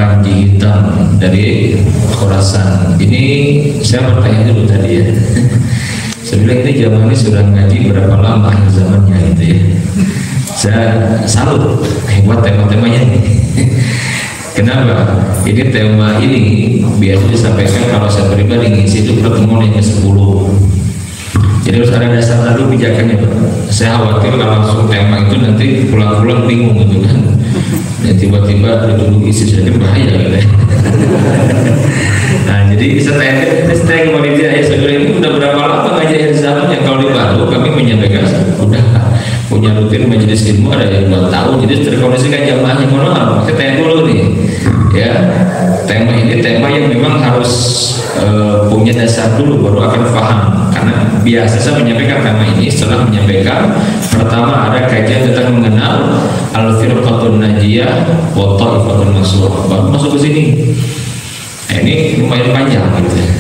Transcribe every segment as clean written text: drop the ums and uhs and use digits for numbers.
Panji Hitam dari Khurasan. Ini saya bertanya dulu tadi ya. Saya bilang ini zaman ini sudah ngaji berapa lama akhir zamannya gitu ya. Saya salut hebat tema-temanya nih. Kenapa? Ini tema ini biasa disampaikan kalau saya pribadi ngisi itu pertemuan yang ke-10. Jadi harus ada dasar dulu pijakannya Pak. Saya khawatir kalau langsung tema itu nanti pulang-pulang bingung gitu kan. Ya tiba-tiba duduk isi saja bahaya gitu ya. Nah jadi saya tanya ke panitia ya, saudara ini udah berapa lama ngaji akhir zaman ya? Kalau di Baru kami menyampaikan udah punya rutin majelis ilmu ada yang 2 tahun, jadi terkondisikan jamaahnya. Mohon maaf, saya tanya dulu nih ya, tema ini tema yang memang harus punya dasar dulu baru akan paham, karena biasa saya menyampaikan tema ini setelah menyampaikan pertama ada kajian tentang mengenal al-firqatun najiyah wa ta'ifatun mansurah, baru masuk ke sini. Nah, ini lumayan panjang gitu ya.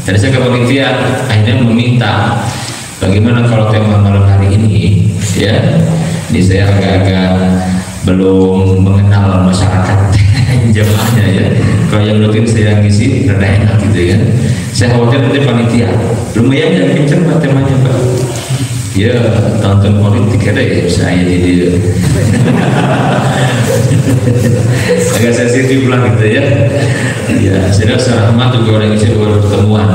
Jadi saya ke panitia akhirnya meminta bagaimana kalau tema malam hari ini ya, ini saya agak-agak belum mengenal masyarakat jamaahnya ya. Kalau yang rutin saya ngisi rada enak gitu ya. Saya khawatir nanti panitia lumayan yang kenceng Pak temanya Pak. Ya tonton politik ada ya saya jadi agak sensitif lah gitu ya. Ya saya rasa rahmat juga orang isi baru pertemuan.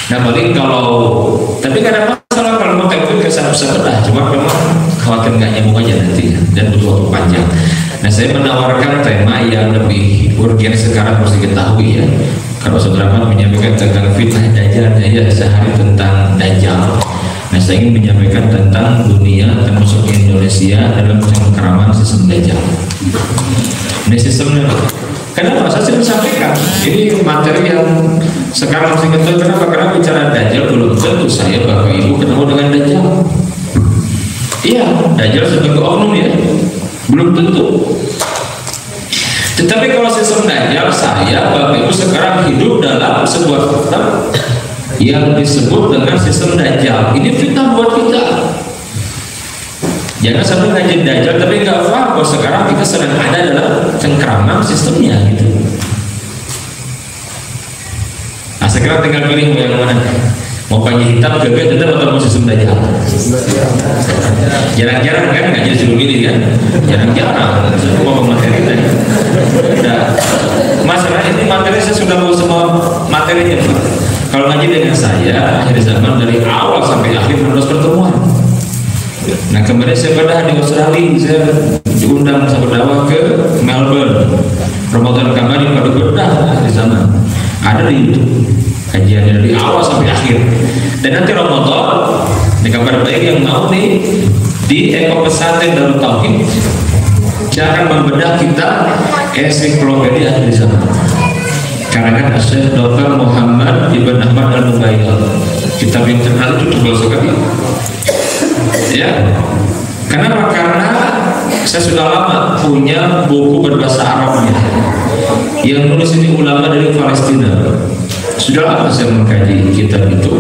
Nah paling kalau tapi gak ada masalah kalau mau telepon ke sana lah, cuma memang khawatir nggak nyambung aja nanti dan butuh waktu panjang. Nah saya menawarkan tema yang lebih urgen sekarang harus diketahui ya. Kalau saudara menyampaikan tentang fitnah Dajjal ya, sehari tentang Dajjal. Nah saya ingin menyampaikan tentang dunia termasuk Indonesia dalam cengkeraman sistem Dajjal. Ini sistemnya. Kenapa? Saya sering sampaikan ini materi yang sekarang masih kental. Kenapa? Karena bicara Dajjal belum tentu saya Bapak Ibu ketemu dengan Dajjal. Iya, Dajjal sebagai oknum ya, belum tentu. Tetapi kalau sistem Dajjal, saya Bapak Ibu sekarang hidup dalam sebuah fitnah yang disebut dengan sistem Dajjal. Ini fitnah buat kita. Jangan sampai ngaji Dajjal tapi nggak paham bahwa sekarang kita sedang ada dalam cengkraman sistemnya gitu. Nah sekarang tinggal pilih mau yang mana. Mau Panji Hitam gagal tetap atau mau sistem Dajjal? Jarang-jarang kan ngaji disuruh milih kan? Jarang-jarang. Saya mau materi tadi. Nah, masalah ini materi saya sudah mau semua materinya Pak. Kalau ngaji dengan saya akhir zaman dari awal sampai akhir 16 pertemuan. Nah kemarin saya pada di Australia, saya diundang saya berdakwah ke Melbourne. Ramadan kemarin pada bedah di sana. Ada di YouTube kajiannya dari awal sampai akhir. Dan nanti Ramadan di kabar baik yang mau nih di Eko Pesantren Darut Tauhid, saya akan membedah kita ensiklopedia di sana. Karangan Syekh Dr. Muhammad Ibn Ahmad Al-Nubailal. Kitab yang terkenal itu tebal sekali. Ya, kenapa? Karena saya sudah lama punya buku berbahasa Arabnya yang nulis ini ulama dari Palestina. Sudah lama saya mengkaji kitab itu.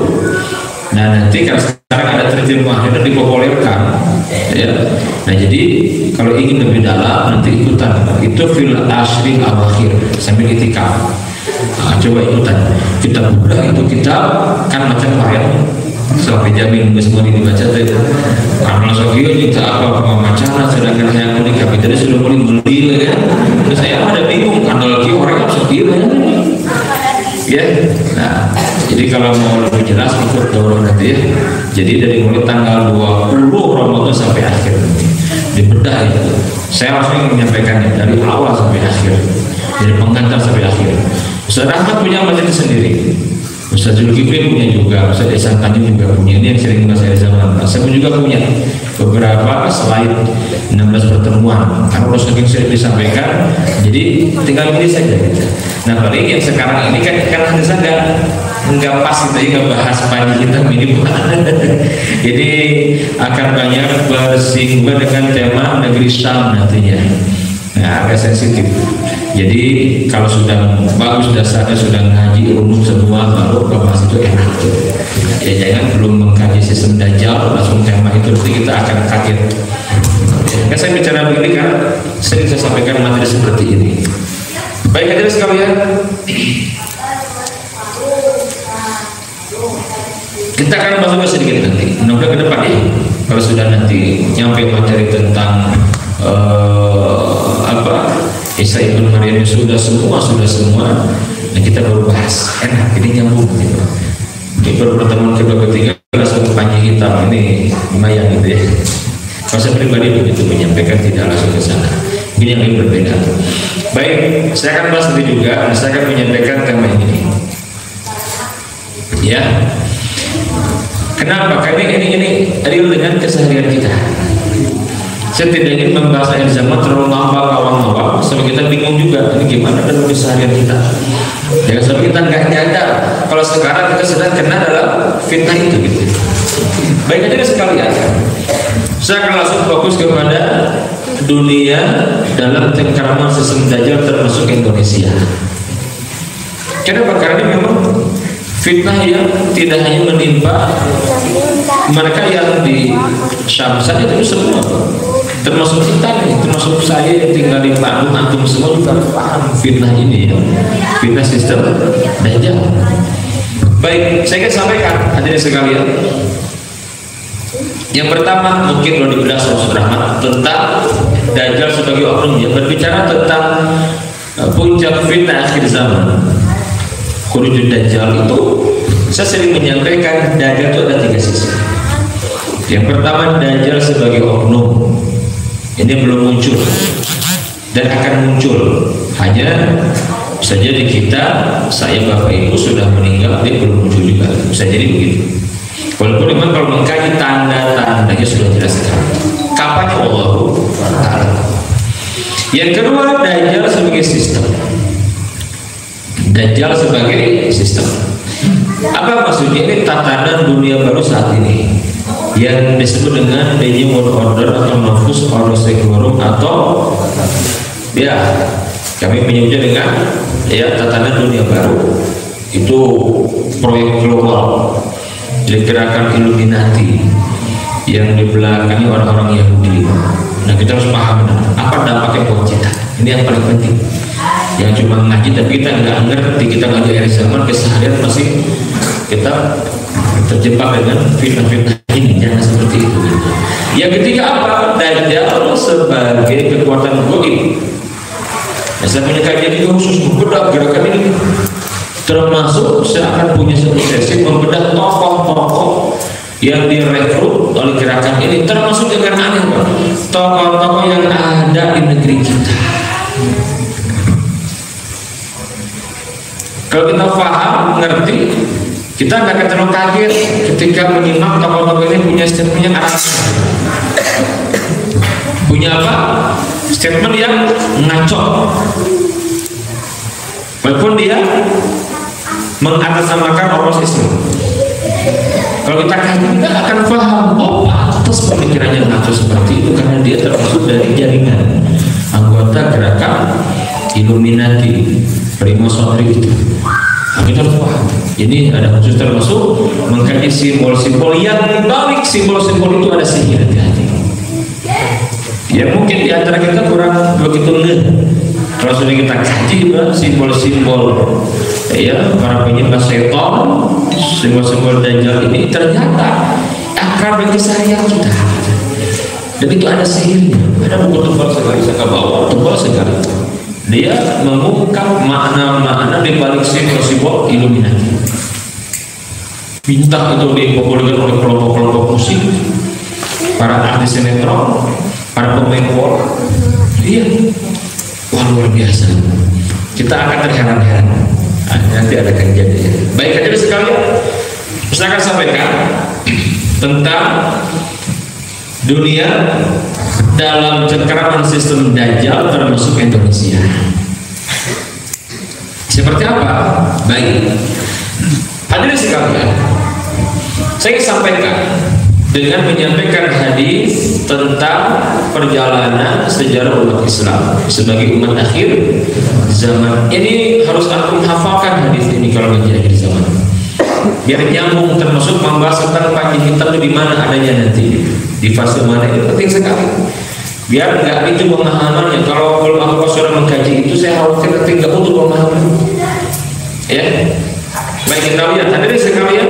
Nah nanti kalau sekarang ada terjemahan dan dipopulerkan ya. Nah jadi kalau ingin lebih dalam nanti ikutan itu fil ashri awakhir sambil itikaf. Nah, coba ikutan kita buka itu kitab kan macam varian sampai jamin semua ini dibaca tuh karena sogio kita apa pemacana sedangkan saya mau dikapitali sudah mulai beli ya. Terus saya ada bingung analogi orang yang sogio ya. Nah jadi kalau mau lebih jelas ikut daurah nanti ya. Jadi dari mulai tanggal 20 Ramadan sampai akhir dibedah itu saya langsung menyampaikannya dari awal sampai akhir, dari pengantar sampai akhir. Ustaz Rahmat punya majelis sendiri, Ustaz Zulkifli punya juga, Ustaz Ihsan Tanjung juga punya. Ini yang sering saya zaman. Saya pun juga punya beberapa slide 16 pertemuan. Karena udah sering sering disampaikan, jadi tinggal pilih saja. Nah paling yang sekarang ini kan ada saja nggak pas kita nggak bahas Panji Hitam ini jadi akan banyak bersinggungan dengan tema negeri Syam nantinya. Nah agak sensitif. Jadi kalau sudah bagus dasarnya sudah ngaji umum semua baru bahas itu enak. Ya jangan belum mengkaji sistem Dajjal langsung tema itu nanti kita akan kaget. Ya saya bicara begini kan sering saya sampaikan materi seperti ini. Baik hadirin sekalian, kita akan bahas sedikit nanti. Mudah-mudahan ke depan ya, kalau sudah nanti nyampe materi tentang Isa ibn Maryam sudah semua, dan kita baru bahas. Enak, ini nyambung gitu. Ini baru pertemuan kedua ketiga langsung panji hitam, ini lumayan gitu ya. Kalau saya pribadi begitu menyampaikan, tidak langsung ke sana. Ini yang lebih berbeda. Baik, saya akan bahas nanti juga. Saya akan menyampaikan tema ini. Ya. Kenapa? Karena ini adil dengan keseharian kita. Saya tidak ingin membahas akhir zaman terlalu awam-awam, sampai kita bingung juga ini gimana dalam keseharian kita. Jangan sampai kita nggak nyadar kalau sekarang kita sedang kena dalam fitnah itu gitu. Baik aja sekalian. Saya akan langsung fokus kepada dunia dalam cengkraman sistem Dajjal termasuk Indonesia. Kenapa? Karena ini memang fitnah yang tidak hanya menimpa mereka yang di Syam saja, itu semua, termasuk kita nih, termasuk saya yang tinggal di Bandung, antum semua juga paham fitnah ini ya, fitnah sistem Dajjal. Baik, saya akan sampaikan hadirin sekalian. Yang pertama mungkin kalau dibedah Rahmat tentang Dajjal sebagai oknum, yang berbicara tentang puncak fitnah akhir zaman, Khurujud Dajjal itu saya sering menyampaikan Dajjal itu ada 3 sisi. Yang pertama, Dajjal sebagai oknum, ini belum muncul dan akan muncul, hanya bisa jadi kita, saya bapak ibu sudah meninggal, dia belum muncul juga, bisa jadi begitu. Walaupun memang kalau mengkaji tanda-tandanya sudah jelas sekali kapannya Allah Ta'ala. Yang kedua, Dajjal sebagai sistem. Dajjal sebagai sistem. Apa maksudnya? Ini tatanan dunia baru saat ini yang disebut dengan New World Order atau Novus Ordo Seclorum, atau ya kami menyebutnya dengan ya tatanan dunia baru. Itu proyek global, jadi gerakan Illuminati yang dibelakangi orang-orang Yahudi. Nah, kita harus paham apa dampaknya buat kita. Ini yang paling penting. Yang cuma ngaji tapi kita nggak ngerti, kita ngaji akhir zaman, keseharian masih kita terjebak dengan fitnah-fitnah ini. Jangan seperti itu. Yang ketiga apa? Dajjal sebagai kekuatan gaib. Nah, saya punya kajian juga khusus membedah gerakan ini. Termasuk saya akan punya satu sesi membedah tokoh-tokoh yang direkrut oleh gerakan ini, termasuk dengan aneh tokoh-tokoh yang ada di negeri kita. Kalau kita paham, ngerti, kita nggak akan terlalu kaget ketika menyimak tokoh-tokoh ini punya statementnya arah, punya apa? Statement yang ngaco, walaupun dia mengatasnamakan ormas Islam. Kalau kita kaji, kita akan paham, oh atas pemikirannya ngaco seperti itu karena dia termasuk dari jaringan anggota gerakan Illuminati, Freemasonry itu. Nah, kita harus paham. Ini ada khusus termasuk mengkaji simbol-simbol yang dibalik simbol-simbol itu ada sihir. Hati-hati. Ya mungkin di antara kita kurang begitu ngeh. Kalau sudah kita kaji simbol-simbol ya para penyembah setan, simbol-simbol Dajjal ini ternyata akar bagi keseharian kita. Dan itu ada sihirnya. Ada buku tebal sekali, saya bawa tebal sekali. Dia mengungkap makna-makna di balik simbol-simbol Illuminati. Bintang itu dipopulerkan oleh kelompok-kelompok musik, para artis sinetron, para pemain bola. Iya, wah luar biasa. Kita akan terheran-heran. Nanti ada kejadian. Baik aja sekalian, saya akan sampaikan tentang dunia dalam cengkeraman sistem Dajjal termasuk Indonesia. Seperti apa? Baik, hadirin sekalian, saya sampaikan dengan menyampaikan hadis tentang perjalanan sejarah umat Islam sebagai umat akhir zaman. Ini harus antum hafalkan hadis ini kalau menjadi akhir zaman, biar nyambung, termasuk membahas tentang panji hitam itu di mana adanya nanti, di fase mana, itu penting sekali. Biar nggak itu pemahamannya. Kalau aku sudah mengkaji itu, saya khawatir nanti nggak butuh pemahaman. Ya, baik kita lihat hadirin sekalian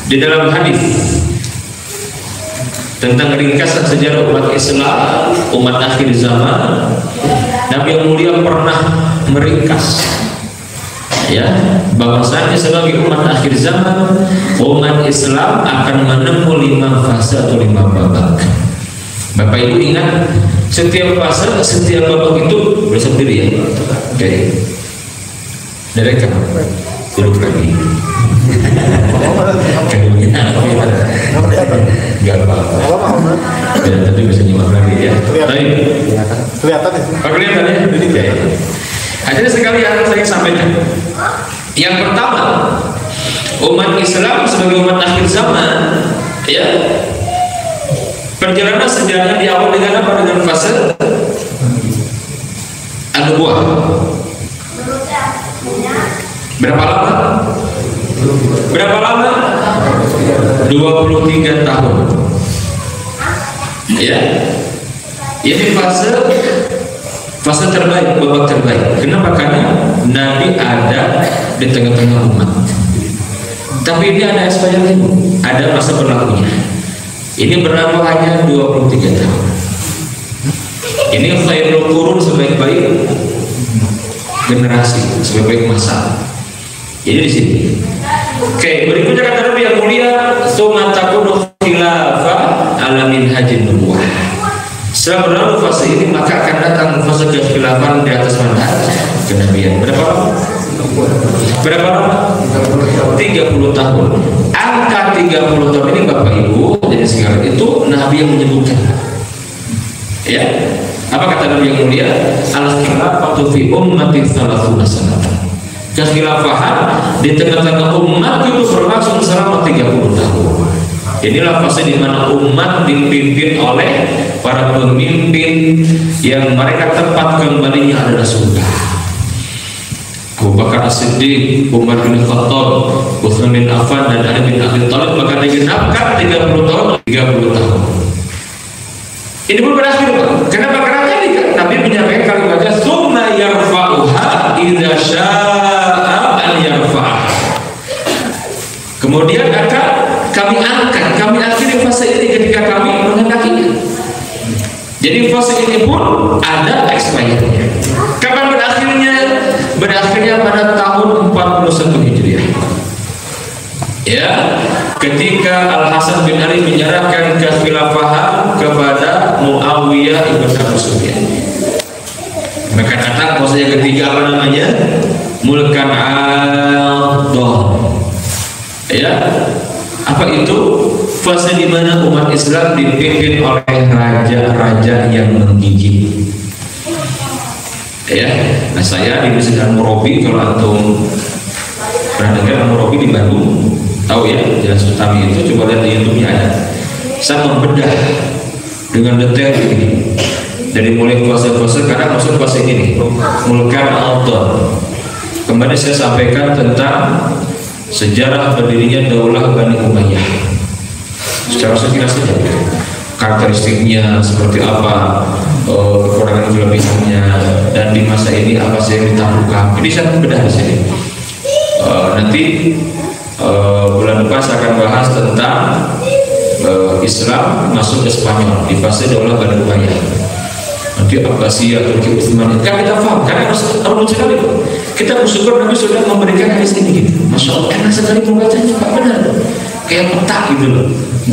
di dalam hadis tentang ringkasan sejarah umat Islam, umat akhir zaman. Nabi yang mulia pernah meringkas, ya, bahwasanya sebagai umat akhir zaman, umat Islam akan menempuh 5 fase atau 5 babak. Bapak Ibu ingat, setiap fase, setiap babak itu bersendiri ya. Oke. Direkam. Duduk lagi. Gak apa-apa. Dan tadi bisa nyimak lagi ya. Kelihatan ya? Kelihatan ya? Akhirnya sekalian saya sampaikan. Yang pertama, umat Islam sebagai umat akhir zaman, ya, perjalanan sejarahnya diawali dengan apa? Dengan fase an-nubuwah. Berapa lama? Berapa lama? 23 tahun. Ya, ini fase terbaik, babak terbaik. Kenapa? Karena Nabi ada di tengah-tengah umat. Tapi ini ada expiration, ada masa berlakunya. Ini berlaku hanya 23 tahun. Ini khairul qurun, sebaik-baik generasi, sebaik-baik masa. Ini di sini. Oke, berikutnya kata Nabi yang mulia, "Tsumma takunu khilafah ala minhajin nubuwah." Setelah berlalu fase ini, maka akan datang fase kekhilafan di atas manhaj kenabian. Berapa lama? Berapa lama? 30 tahun. Angka 30 tahun ini Bapak Ibu, jadi sekarang itu Nabi yang menyebutkan. Ya, apa kata Nabi yang mulia? Al-khilafatu fi ummati 30 sanatan. Kekhilafahan di tengah-tengah umat itu berlangsung selama 30 tahun. Inilah fase di mana umat dipimpin oleh para pemimpin yang mereka tempat kembalinya adalah surga. Abu Bakar As-Siddiq, Umar bin Khattab, Utsman bin Affan, dan Ali bin Abi Thalib, maka digenapkan 30 tahun, 30 tahun. Ini pun berakhir, Pak. Kenapa? Karena tadi Nabi menyampaikan kalimatnya, "Tsumma yarfa'uha idza syaa an yarfa'ah." Kemudian akan kami angkat, kami akhiri fase ini ketika kami menghendakinya. Jadi fase ini pun ada expirednya. Kapan berakhirnya? Berakhirnya pada tahun 41 Hijriah. Ya, ketika Al Hasan bin Ali menyerahkan kekhilafahan kepada Muawiyah ibn Abi Sufyan. Maka kata fase yang ketiga apa namanya? Mulkan al-Dhon. Ya, apa itu? Fase di mana umat Islam dipimpin oleh raja-raja yang menggigit. Ya, nah saya di Masjid Al-Murabi, kalau antum pernah dengar Al-Murabi di Bandung, tahu ya, Jalan Sutami itu, coba lihat di YouTube-nya ada. Saya membedah dengan detail ini. Dari mulai fase-fase, karena maksud fase ini Mulkan al-Dhon. Kemarin saya sampaikan tentang sejarah berdirinya Daulah Bani Umayyah. Secara sekilas saja, karakteristiknya seperti apa, kekurangan kelebihannya, dan di masa ini apa sih yang ditaklukkan. Ini saya bedah di sini. Nanti bulan depan saya akan bahas tentang Islam masuk ke Spanyol di fase Daulah Bani Umayyah. Nanti Abbasiyah, Turki, Utsmaniyah. Kan kita paham, karena harus sekali. Kita bersyukur Nabi sudah memberikan hadis ini gitu. Masya Allah, enak sekali membacanya, Pak, benar. Kayak peta gitu loh.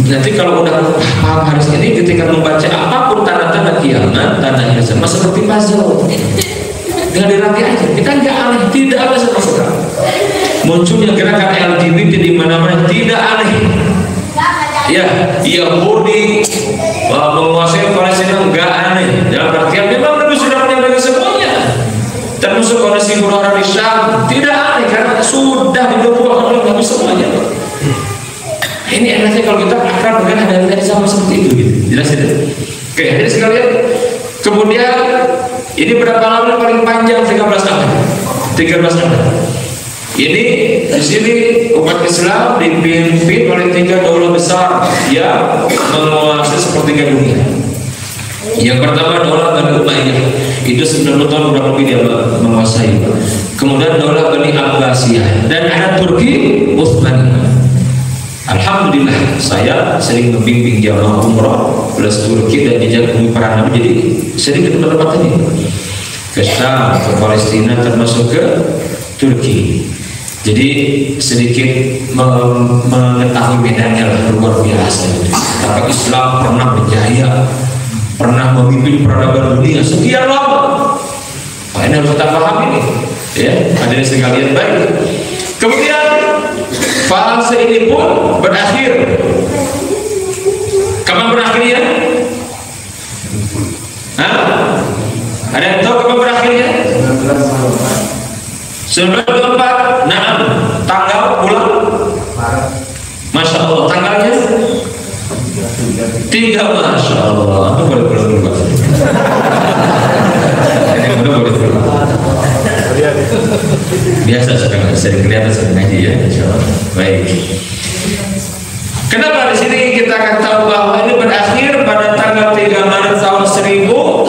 Nanti kalau udah paham hadis ini, ketika membaca apapun tanda-tanda kiamat, tandanya sama seperti puzzle. Tinggal dirapi aja. Kita nggak aneh, tidak aneh sama sekali. Munculnya gerakan LGBT di mana-mana tidak aneh. Ya, Yahudi menguasai Palestina nggak aneh. Dalam artian memang Nabi sudah menyampaikan semuanya. Termasuk kondisi Qur'an di Syam tidak aneh karena sudah dibuat oleh Nabi semuanya. Ini enaknya kalau kita akan dengan hadis sama seperti itu, gitu. Jelas itu. Oke, jadi sekalian. Kemudian ini berapa lama paling panjang? 13 tahun. 13 tahun. Ini di sini umat Islam dipimpin oleh 3 daulah besar yang menguasai sepertiga dunia. Yang pertama daulah Bani Umayyah, itu 90 tahun kurang lebih dia menguasai. Kemudian daulah Bani Abbasiyah, dan ada Turki Utsmani. Alhamdulillah saya sering membimbing jamaah umroh plus Turki dan jejak bumi para nabi, jadi sering ke tempat-tempat ini, ke Syam, ke Palestina, termasuk ke Turki. Jadi sedikit mengetahui medannya luar biasa. Tapi Islam pernah berjaya, pernah memimpin peradaban dunia sekian lama. Nah, ini harus kita pahami nih, ya, hadirin sekalian baik. Kemudian fase ini pun berakhir. Kapan berakhirnya? Hah? Ada yang tahu kapan berakhirnya? 1924. Nah, tanggal bulan? Masya Allah, tanggalnya? 3. Masya Allah. Anda boleh pulang dulu, Pak. Ini Anda boleh pulang. Biasa sekarang sering kelihatan sering ngaji ya, insya Allah. Baik. Kenapa di sini kita akan tahu bahwa ini berakhir pada tanggal 3 Maret tahun 1924.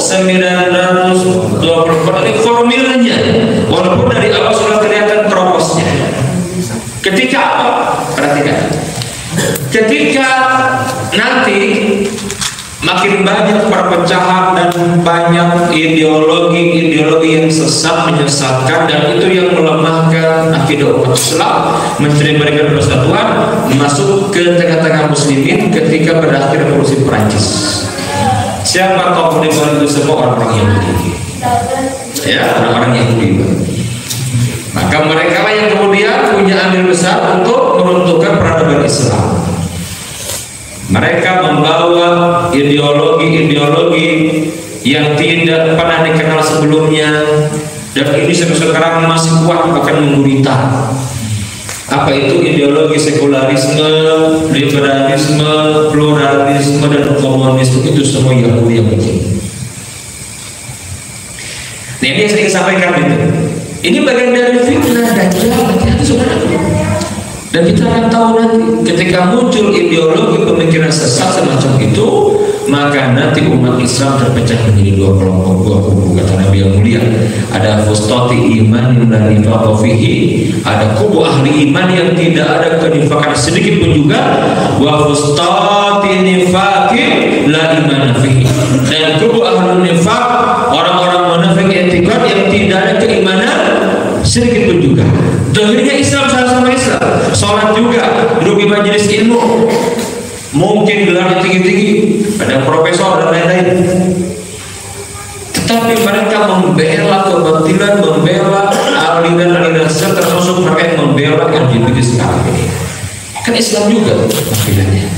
Ini formilnya, walaupun dari awal sudah kelihatan teroposnya. Ketika apa? Perhatikan. Ketika nanti makin banyak perpecahan dan banyak ideologi yang sesat menyesatkan, dan itu yang melemahkan akidah umat Islam, mencari mereka persatuan, masuk ke tengah-tengah muslimin ketika berakhir revolusi Perancis. Siapa tokoh di bawah itu semua? Orang-orang Yahudi. Ya, orang-orang Yahudi. Maka mereka lah yang kemudian punya andil besar untuk meruntuhkan peradaban Islam. Mereka membawa ideologi-ideologi yang tidak pernah dikenal sebelumnya, dan ini sekarang masih kuat bahkan menggurita. Apa itu ideologi sekularisme, liberalisme, pluralisme, dan komunisme? Itu semua Yahudi yang bikin. Nah, ini yang saya ingin sampaikan itu. Ini bagian dari fitnah Dajjal, hati-hati saudara. Dan kita akan tahu nanti ketika muncul ideologi pemikiran sesat semacam itu, maka nanti umat Islam terpecah menjadi dua kelompok, dua kubu, kata Nabi yang mulia. Ada fustati iman yang la nifaqah fihi, ada kubu ahli iman yang tidak ada kenifakan sedikit pun juga, wa fustati nifaqin la iman fihi, dan kubu ahli nifaq, orang-orang munafik i'tiqad yang tidak ada keimanan sedikit pun juga. Dohirnya Islam sama-sama Islam, sholat juga, duduk di majelis ilmu, mungkin gelarnya tinggi-tinggi, ada profesor dan lain-lain, tetapi mereka membela kebatilan, membela aliran-aliran sesat, termasuk mereka yang membela LGBT sekarang ini. Kan Islam juga akidahnya,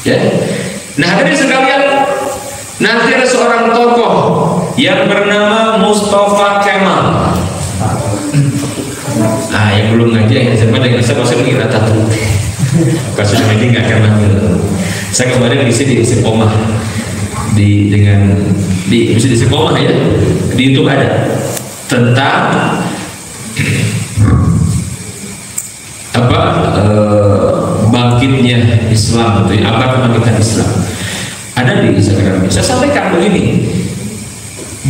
ya. Nah, hadirin sekalian, nanti ada seorang tokoh yang bernama Mustafa Kemal. Nah, yang belum ngaji yang saya pada saya masuk mengira tato. Kasus ini nggak akan manggil. Saya kemarin di Istiqomah di Istiqomah ya, di YouTube ada tentang bangkitnya Islam, itu apa kebangkitan Islam. Ada di Instagram. Saya sampaikan begini,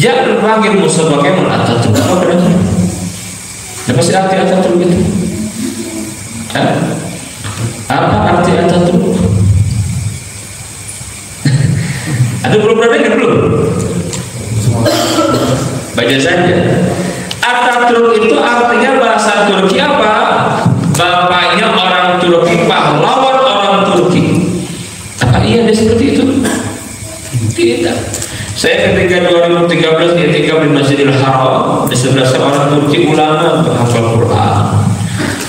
jangan panggil Mustafa Kemal Atatürk. Apa bedanya? Apa sih arti Atatürk itu? Apa arti Atatürk? Ada belum pernah dengar belum? Baca saja. Atatürk itu artinya bahasa Turki apa? Bapaknya orang Turki, pahlawan orang Turki. Apa iya ada seperti itu? Tidak. Saya ketika 2013 ketika di Masjidil Haram, di sebelah seorang Turki ulama penghafal Quran.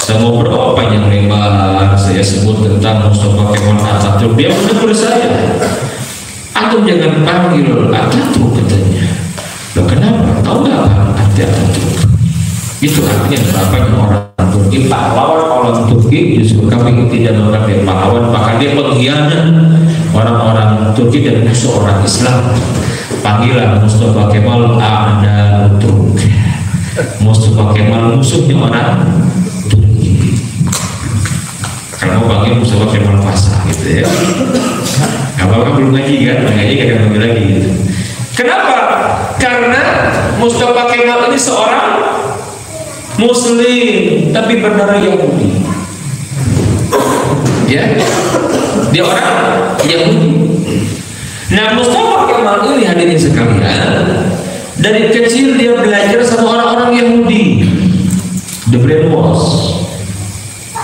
Saya mau berdoa panjang lebar, saya sebut tentang Mustafa Kemal Atatürk. Dia menegur saya, antum jangan panggil Atatürk, katanya. Loh kenapa? Tahu nggak apa arti Atatürk? Itu artinya bapaknya orang Turki, pahlawan orang Turki. Justru kami tidak menganggap dia pahlawan, bahkan dia pengkhianat orang-orang Turki dan musuh orang Islam. Panggilan Mustafa Kemal Atatürk. Mustafa Kemal musuhnya orang Turki. Kalau mau panggil Mustafa Kemal Pasha gitu ya. Apa-apa belum ngaji kan? Ngaji kadang panggil lagi gitu. Kenapa? Karena Mustafa Kemal ini seorang Muslim tapi berdarah Yahudi. Ya, dia orang Yahudi. Nah, Mustafa Kemal ini hadirin sekalian, dari kecil dia belajar sama orang-orang Yahudi, the brainwash.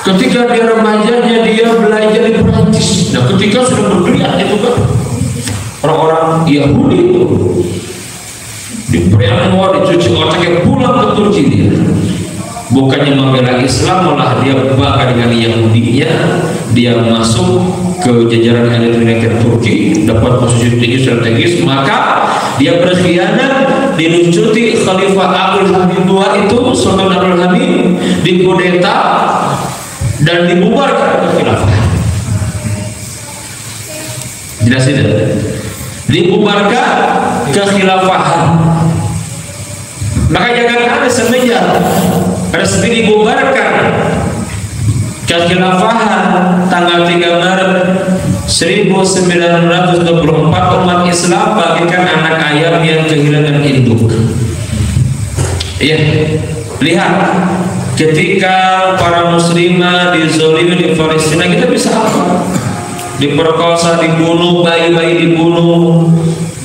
Ketika dia remajanya dia belajar di Perancis. Nah, ketika sudah bergeliat itu kan orang-orang Yahudi itu di brainwash, dicuci otaknya, pulang ke Turki dia. Bukannya membela Islam, malah dia bakar dengan Yahudinya. Dia masuk ke jajaran elit militer Turki, dapat posisi tinggi strategis, maka dia berkhianat, dilucuti Khalifah Abdul Hamid II itu, Sultan Abdul Hamid, dikudeta dan dibubarkan khilafah. Jelas tidak? Dibubarkan kekhilafahan. Maka jangan ada semenjak resmi dibubarkan kekhilafahan tanggal 3 Maret 1924, umat Islam bagikan anak ayam yang kehilangan induk. Ya, lihat ketika para muslimah dizolimi di Palestina, kita bisa apa? Diperkosa, dibunuh, bayi-bayi dibunuh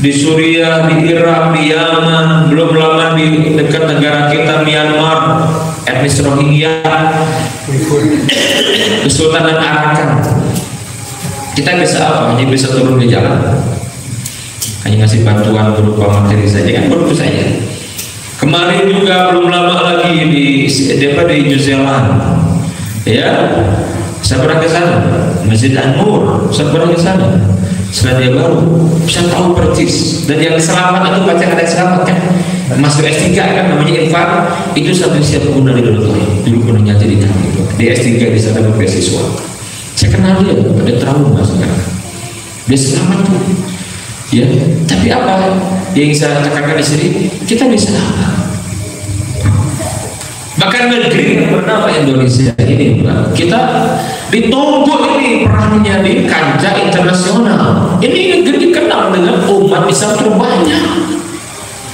di Suriah, di Irak, di Yaman, belum lama di dekat negara kita Myanmar, etnis Rohingya, Kesultanan Arakan. Kita bisa apa? Hanya bisa turun ke jalan, hanya ngasih bantuan berupa materi saja, kan begitu saja. Kemarin juga belum lama lagi di New Zealand, ya, saya pernah ke sana, Masjid An-Nur, saya pernah ke sana. Selandia Baru, bisa tahu persis. Dan yang selamat itu baca ada selamat kan, masuk S3 kan, namanya Irfan, itu satu siap guna di dulu gunanya jadi kami di S3 di sana beasiswa. Saya kenal dia, ada trauma sekarang. Dia selamat tuh, ya. Tapi apa yang saya tekankan di sini? Kita bisa apa? Bahkan negeri yang bernama Indonesia ini, kita ditunggu ini perannya di kancah internasional. Ini negeri dikenal dengan umat Islam terbanyak.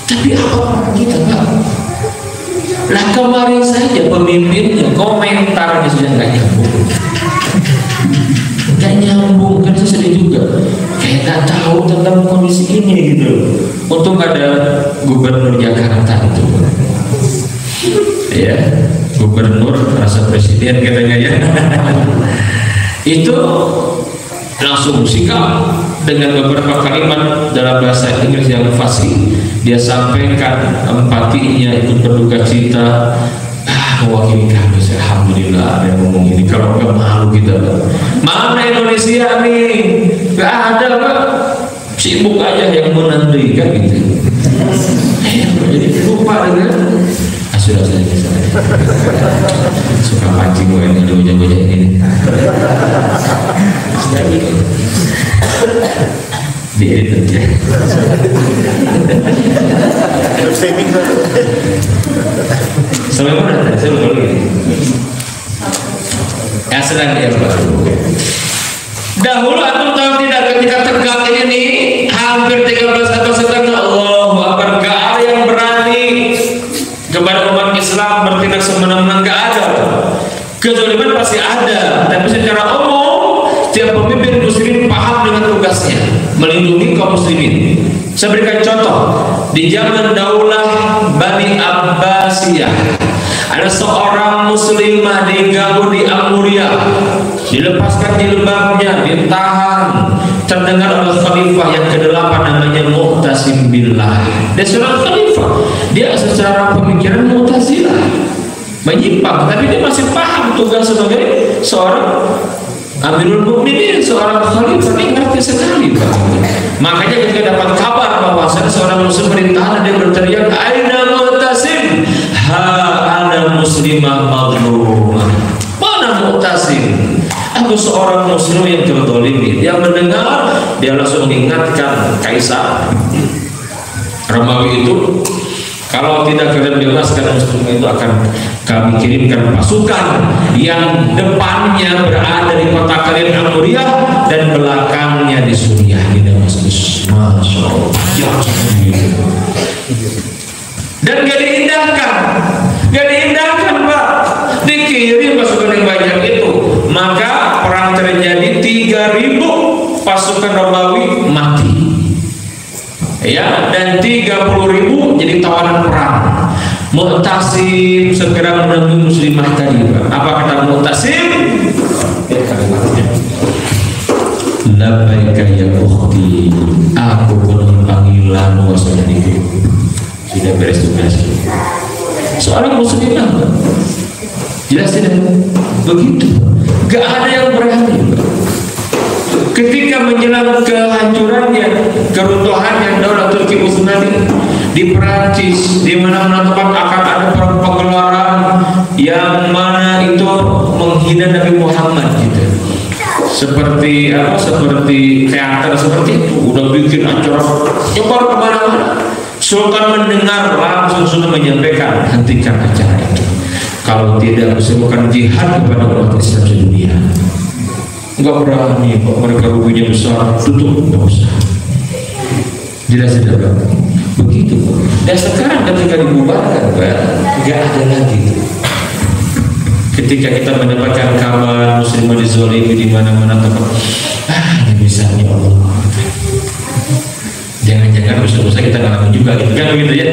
Tapi apa peran kita, Pak? Lah kemarin saja pemimpinnya komentarnya sudah nggak nyambung. Nggak nyambung, kan saya sedih juga. Kayak nggak tahu tentang kondisi ini gitu. Untung ada Gubernur Jakarta itu. Ya, gubernur rasa presiden katanya ya. Itu langsung sikap dengan beberapa kalimat dalam bahasa Inggris yang fasih. Dia sampaikan empatinya, ikut berduka cita, mewakili kami. Alhamdulillah ada yang ngomong ini. Kalau nggak malu kita, mana Indonesia nih? Nggak ada, Pak. Sibuk aja yang menandai kan gitu. Jadi lupa dengan sudah suka pancing gue ini gojek ini di edit aja. Sampai mana? Saya lupa lagi. Yang sedang diapa? Dahulu antum tahu tidak, ketika tegak ini hampir 13 abad setelah Allahu Akbar, gak ada yang berani kepada umat Islam bertindak semena-mena, nggak ada. Kezaliman pasti ada, tapi secara umum setiap pemimpin muslimin paham dengan tugasnya melindungi kaum muslimin. Saya berikan contoh di zaman Daulah Bani Abbasiyah, ada seorang muslimah diganggu di Amuriah, dilepaskan jilbabnya, ditahan, terdengar oleh khalifah yang ke-8 namanya Mu'tasim Billah. Dia seorang khalifah, dia secara pemikiran Mu'tazilah, menyimpang, tapi dia masih paham tugas sebagai seorang Amirul Mukminin, seorang khalifah. Dia ngerti sekali, Pak. Makanya ketika dapat kabar bahwa seorang muslim perintahan, dia berteriak, "Aina Mu'tasim? Ha ana muslimah mazlumah." Mana Mu'tasim? Aku seorang muslim yang terzalimi. Dia mendengar, dia langsung mengingatkan Kaisar Romawi itu, Kalau tidak kalian bebaskan muslimin itu akan kami kirimkan pasukan yang depannya berada di kota kalian Amuriah dan belakangnya di Suriah di Damaskus. Masya Allah. Ya, dan gak diindahkan, Pak. Dikirim pasukan yang banyak itu, maka perang terjadi. 3.000 pasukan Romawi mati, ya, dan 30.000 jadi tawanan perang. Mu'tasim segera menemui muslimah tadi, Pak. Apa kata Mu'tasim? Labbaika ya ukhti, aku penuh panggilan wasaniku. Sudah beres tugas. Seorang muslimah, jelas tidak? Begitu. Gak ada yang berani. Ketika menjelang kehancurannya, keruntuhannya daulah Turki Utsmani di Perancis, di mana-mana tempat akan ada penggelaran yang mana itu menghina Nabi Muhammad gitu. Seperti apa? Seperti teater seperti itu. Udah bikin acara nyebar kemana-mana. Sultan mendengar langsung sudah menyampaikan, hentikan acara itu. Kalau tidak bukan jihad kepada umat Islam sedunia. Enggak berani, kok mereka ruginya besar, tutup, enggak usah. Jelas tidak, Pak? Begitu. Dan sekarang ketika dibubarkan, Pak, enggak ada lagi. Ketika kita mendapatkan kabar muslimah dizalimi di mana-mana tempat, ini bisanya Allah. Jangan-jangan usaha kita ngalamin juga gitu kan, begitu ya?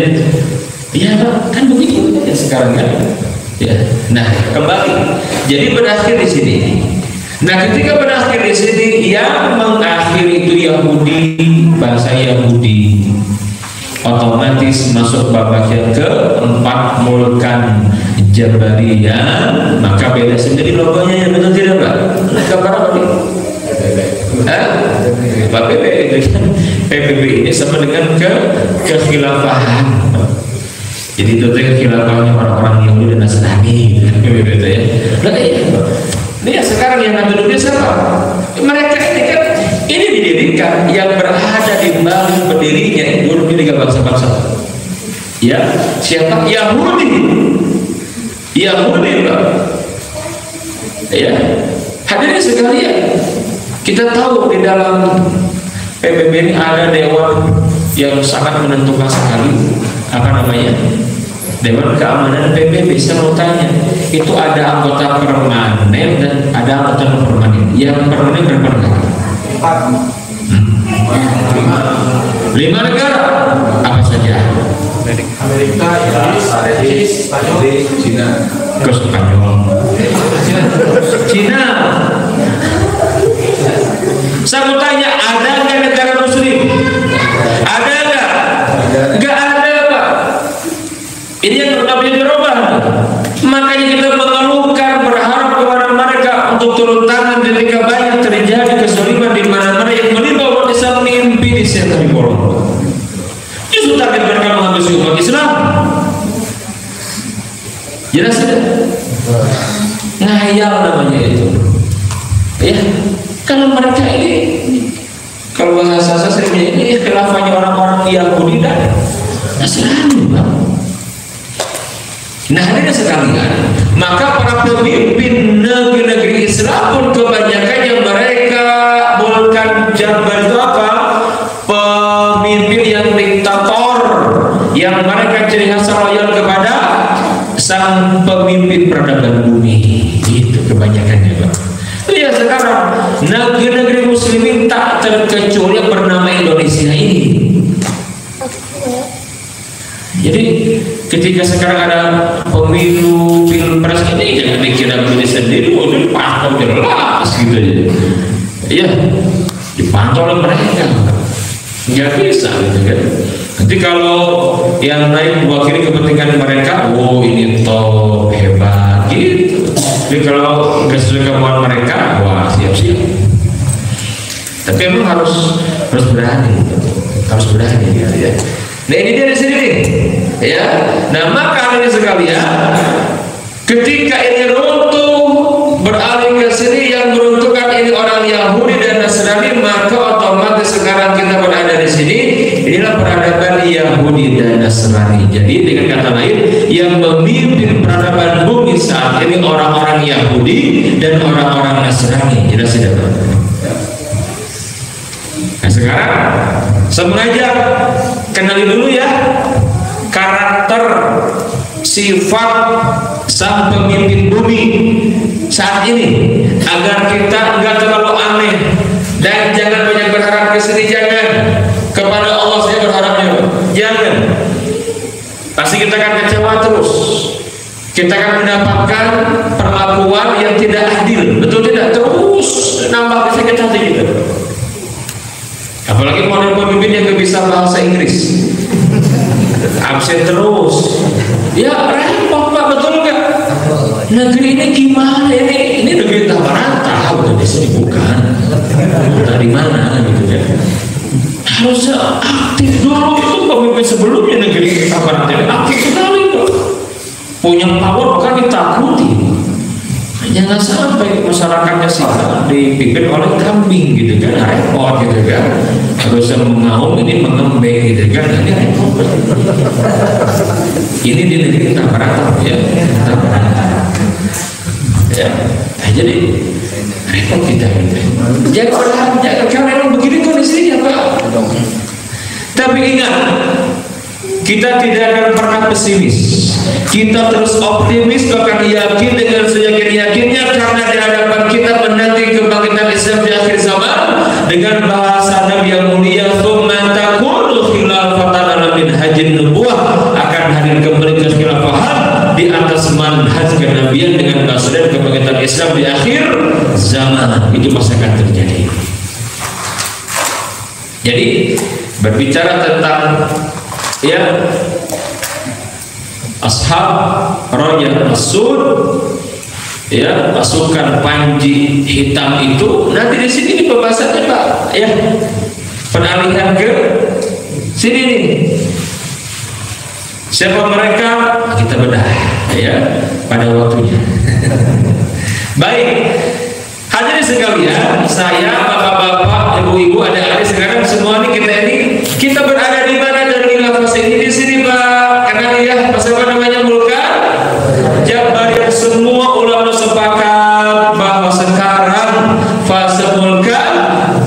Iya, Pak, kan begitu ya sekarang kan. Ya. Nah, kembali. Jadi berakhir di sini. Nah, ketika berakhir di sini, yang mengakhiri itu Yahudi, bangsa Yahudi, otomatis masuk babak yang keempat, Mulkan Jabariyah. Maka beda sendiri logonya, ya betul tidak, Pak? Gambar apa nih? Pak PBB ini sama dengan kekhilafahan. Jadi itu khilafahnya orang-orang Yahudi dan Nasrani, PBB itu ya. Nah, ini ya sekarang yang ada dunia siapa? Mereka ini kan ini didirikan yang berada di balik berdirinya dulu tiga bangsa-bangsa. Ya, siapa? Yahudi, Pak. Ya, hadirin sekalian, kita tahu di dalam PBB ini ada dewan yang sangat menentukan sekali. Apa namanya? Dewan Keamanan PBB. Saya mau tanya, itu ada anggota permanen dan ada anggota non permanen. Yang permanen berapa negara? 5 negara. Apa saja? Amerika, Inggris, Spanyol, Cina. Ke Spanyol. Cina. Saya mau tanya, ada nggak negara Muslim? Ada nggak? Nggak ada, Pak. Ini yang namanya dirubah. Makanya kita mengeluhkan, berharap kepada mereka untuk turun tangan ketika banyak terjadi kezaliman di mana-mana yang menimpa umat Islam, mimpi di setan bolong. Justru target mereka menghabisi umat Islam. Jelas tidak? Ngayal namanya itu. Ya, kalau mereka ini, kalau bahasa saya ini khilafahnya orang-orang Yahudi dan Nasrani, Pak. Nah, hadirin sekalian, maka para pemimpin negeri-negeri Islam pun kebanyakannya mereka Mulkan Jabar itu apa? Pemimpin yang diktator, yang mereka ciri khas loyal kepada sang pemimpin peradaban bumi. Itu kebanyakannya, Pak. Ya, sekarang negeri-negeri muslimin tak terkecuali yang bernama Indonesia ini. Jadi ketika sekarang ada pemilu pilpres ini, jangan dikira begini sendiri, itu dipantau jelas gitu aja. Iya, dipantau oleh mereka, nggak bisa gitu kan. Nanti kalau yang naik mewakili kepentingan mereka, oh ini top hebat gitu. Tapi kalau nggak sesuai kemauan mereka, wah siap-siap. Tapi emang harus berani, harus berani ya. Nah, ini dia di sini nih, ya. Nah, maka ini sekalian, ketika ini runtuh beralih ke sini, yang meruntuhkan ini orang Yahudi dan Nasrani, maka otomatis sekarang kita berada di sini. Inilah peradaban Yahudi dan Nasrani. Jadi dengan kata lain, yang memimpin peradaban bumi saat ini orang-orang Yahudi dan orang-orang Nasrani. Jelas tidak? Nah sekarang saya mengajak kenali dulu ya karakter sifat sang pemimpin bumi saat ini, agar kita enggak terlalu aneh dan jangan banyak berharap ke sini. Jangan kepada Allah saya berharapnya, jangan. Pasti kita akan kecewa terus. Kita akan mendapatkan perlakuan yang tidak adil, betul tidak? Terus nambah sakit hati kita. Apalagi model pemimpin yang gak bisa bahasa Inggris, absen terus. Ya repot Pak, betul nggak? Negeri ini gimana ini? Ini negeri rata-rata, bukan di sini bukan. Dari mana gitu ya? Harusnya aktif dulu, itu pemimpin sebelumnya negeri rata-rata aktif sekali Pak. Punya power bahkan ditakuti. Jangan sampai masyarakatnya salah dipimpin oleh kambing gitu kan, repot gitu kan. Harusnya mengaum ini mengembeng gitu kan, ini repot. Ini di negeri kita merata ya, kita merata. Ya, nah, jadi repot kita. Jangan kalau begini kondisinya Pak. Tapi ingat, kita tidak akan pernah pesimis. Kita terus optimis, bahkan yakin dengan seyakin-yakinnya, karena di hadapan kita menanti kebangkitan Islam di akhir zaman dengan bahasa Nabi yang mulia, "Tsumma takunu khilafatan ala minhajin nubuwah," akan hadir kembali ke khilafahan di atas manhaj kenabian dengan bahasa dan kebangkitan Islam di akhir zaman. Itu pasti akan terjadi. Jadi berbicara tentang ya ashab Raya Asud, ya pasukan Panji Hitam itu, nanti di sini pembahasannya Pak, ya penalihan ke sini nih. Siapa mereka? Kita bedah ya pada waktunya. Baik, hadirin sekalian, saya bapak-bapak, ibu-ibu, adik-adik sekarang semua nih kita berada di mana dan khilafah ini di sini Pak. Kenal ya, apa namanya Mulkan Jabariyah. Semua ulama sepakat bahwa sekarang fase Mulkan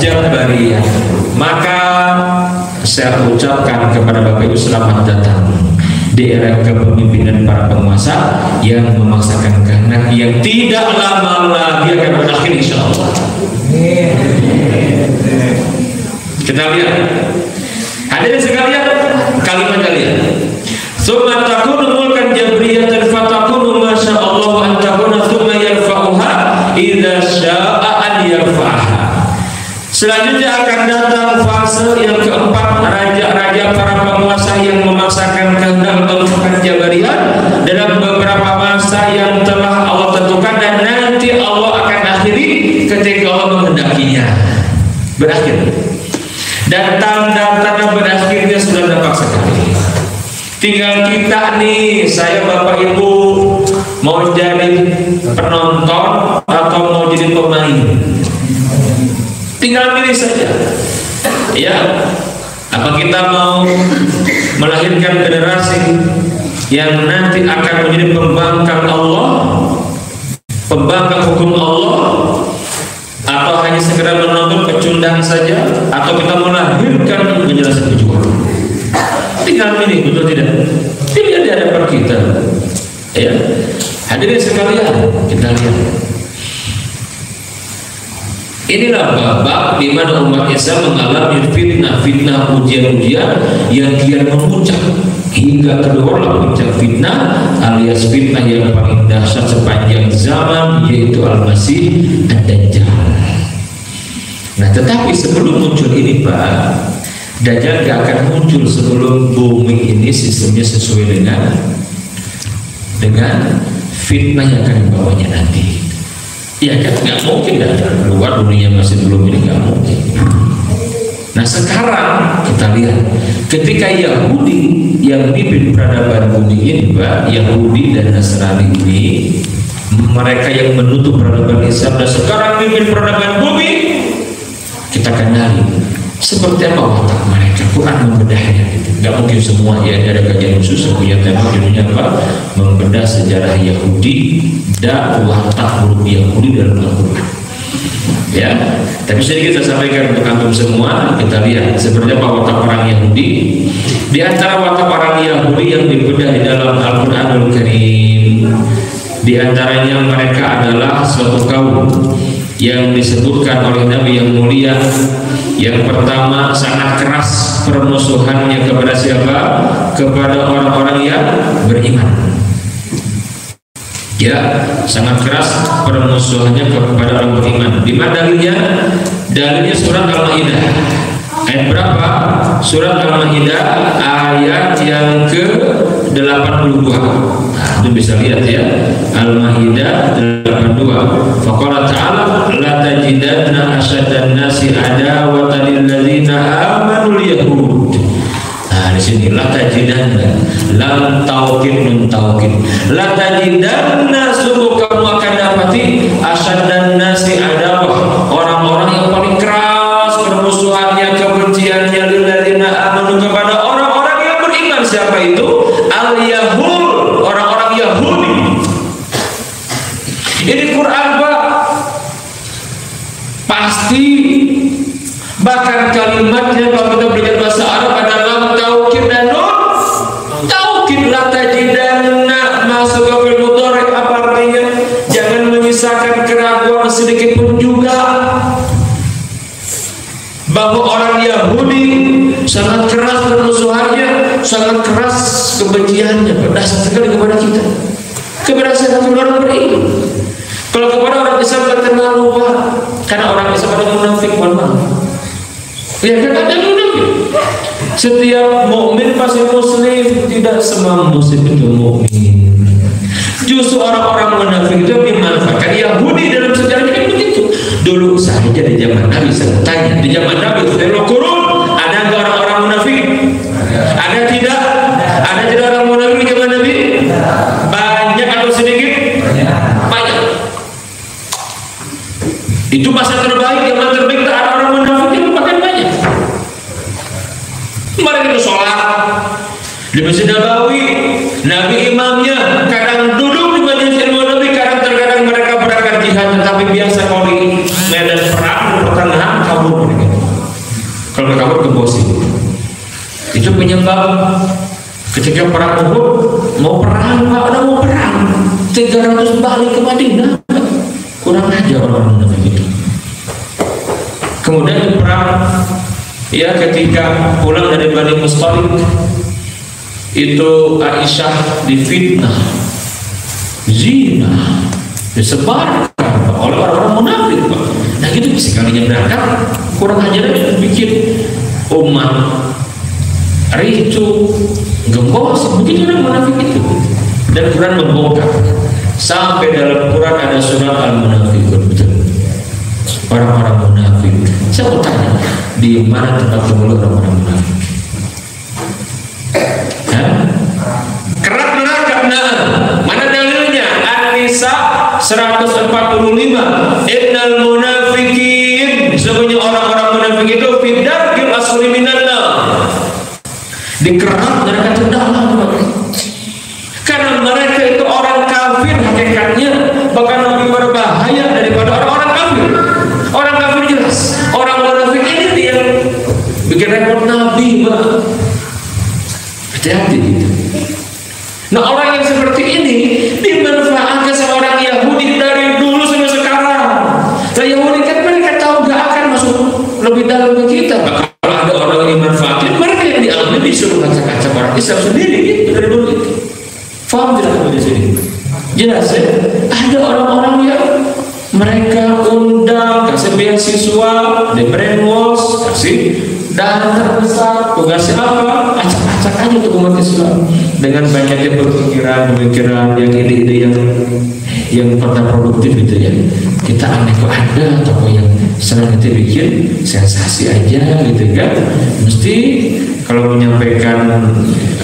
Jabariyah. Maka saya ucapkan kepada Bapak Ibu selamat datang di era kepemimpinan para penguasa yang memaksakan kehendak yang tidak lama lagi akan berakhir insyaallah. Kita lihat hadirin sekalian kalimat kalian. Tsumma takunu mulkan jabriyatan fatakunu masya Allah an takuna tsumma yarfa'uha idza syaa an yarfa'aha. Selanjutnya akan datang fase yang keempat, raja-raja para penguasa yang memaksakan kehendak untuk Jabariyah dalam beberapa masa yang telah Allah tentukan, dan nanti Allah akan akhiri ketika Allah menghendakinya berakhir. Dan tanda-tanda berakhirnya sudah nampak sekali. Tinggal kita nih, saya Bapak Ibu mau jadi penonton atau mau jadi pemain. Tinggal pilih saja. Ya, apa kita mau melahirkan generasi yang nanti akan menjadi pembangkang Allah, pembangkang hukum Allah, atau hanya sekedar menonton pecundang saja, atau kita melahirkan generasi pejuang. Tinggal pilih, betul tidak? Pilih di hadapan kita. Ya, hadirin sekalian, kita lihat. Inilah babak di mana umat Islam mengalami fitnah, ujian-ujian yang kian memuncak hingga kedua puncak fitnah alias fitnah yang paling dahsyat sepanjang zaman, yaitu Al-Masih Ad-Dajjal. Nah, tetapi sebelum muncul ini Pak, Dajjal gak akan muncul sebelum bumi ini sistemnya sesuai dengan fitnah yang akan dibawanya nanti. Ya kan nggak mungkin Dajjal keluar, dunia masih belum ini, nggak mungkin. Nah sekarang kita lihat ketika Yahudi yang mimpin peradaban bumi ini Pak, Yahudi dan Nasrani ini, mereka yang menutup peradaban Islam dan sekarang mimpin peradaban bumi, kita kenali seperti apa watak mereka. Quran membedahnya gitu. nggak mungkin semua ya, ada kajian khusus yang punya tema judulnya apa? Membedah sejarah Yahudi dan watak huruf Yahudi dalam Al-Quran. Ya, tapi sedikit saya sampaikan untuk antum semua. Kita lihat seperti apa watak orang Yahudi. Di antara watak orang Yahudi yang dibedah di dalam Al-Quranul Karim, di antaranya mereka adalah suatu kaum yang disebutkan oleh Nabi yang mulia. Yang pertama, sangat keras permusuhannya kepada siapa? Kepada orang-orang yang beriman. Ya, sangat keras permusuhannya kepada orang beriman. Di mana dalilnya? Dalilnya surat Al-Maidah. Ayat berapa? Surat Al-Maidah ayat yang ke-82. Nah, itu bisa lihat ya. Al-Maidah 82. Faqala ta'ala la tajidanna asyaddan nasi adawatan lil ladzina amanu yahud. Nah, di sini la tajidanna, lam taukid nun taukid. La tajidanna, sungguh kamu akan dapati asyaddan nasi adawah, orang-orang yang paling keras permusuhannya, kebenciannya lil ladzina amanu, kepada orang-orang yang beriman. Siapa itu? Al-Yahud, orang-orang Yahudi. Ini Quran Pak, pasti bahkan kalimatnya kalau kita belajar bahasa Arab ada lam taukid dan nun taukid. La tajidanna masuk ke fi'il mudhari, apa artinya? Jangan menyisakan keraguan sedikit pun juga bahwa orang Yahudi sangat keras permusuhannya, sangat keras kebenciannya, berdasar sekali kepada kita, kepada siapa orang beriman. Kalau kepada orang Islam tak terlalu, Pak, karena orang Islam ada munafik, ya kan, ada munafik. Setiap mukmin pasti muslim, tidak semua muslim itu mukmin. Justru orang-orang munafik itu dimanfaatkan. Yahudi dalam sejarahnya kan begitu. Dulu saja di zaman Nabi, saya tanya, di zaman Nabi Khairul Qurun ada nggak orang-orang munafik? Ada tidak? Ada tidak orang munafik di zaman Nabi? Banyak atau sedikit? Banyak. Itu masa terbaik, zaman terbaik tak ada orang munafik, yang makin banyak. Mereka itu sholat di Masjid Nabawi, Nabi imamnya, kadang duduk di majelis ilmu Nabi, kadang-kadang mereka berangkat jihad, tetapi biasa kalau di medan perang pertengahan kabur mereka. Kalau mereka kabur ke Bosni, itu penyebab ketika perang Uhud mau perang, Pak, ada mau perang 300 balik ke Madinah. Kurang aja orang munafik itu. Kemudian perang, ya, ketika pulang dari Bani Mustalik, itu Aisyah difitnah, zina, disebarkan oleh orang-orang munafik, Pak. Nah, gitu sekalinya berangkat, kurang ajar aja bikin umat ricu, gembos, begitu orang munafik itu. Dan Quran membongkar. Sampai dalam Quran ada surat Al-Munafiqun, betul. Orang-orang munafik. Saya mau tanya, di mana tempat bermula orang-orang munafik? Kerak neraka, nah, mana dalilnya? An-Nisa 145. Innal munafiqin, sebenarnya orang-orang munafik itu fidarkil asfali minan nar, di kerak neraka terdalam. Karena mereka itu orang kafir hakikatnya, bahkan lebih berbahaya daripada orang-orang kafir. Orang kafir jelas, orang munafik ini dia bikin repot Nabi, Pak. Hati-hati gitu. Nah, orang yang seperti ini dimanfaatkan sama orang Yahudi dari dulu sampai sekarang. Nah, Yahudi kan mereka tahu gak akan masuk lebih dalam ke kita. Nah, kalau ada orang yang dimanfaatin, mereka yang diambil disuruh kaca-kaca orang Islam sendiri gitu dari dulu itu. Faham tidak di sini? Jelas ya? Ada orang-orang yang mereka undang, kasih beasiswa, di brainwash, kasih dana terbesar, tugasnya apa? Acak-acak aja untuk umat Islam dengan banyaknya pemikiran yang ide-ide yang kontraproduktif gitu ya. Kita aneh kok ada tokoh yang senang itu bikin sensasi aja gitu kan? Mesti kalau menyampaikan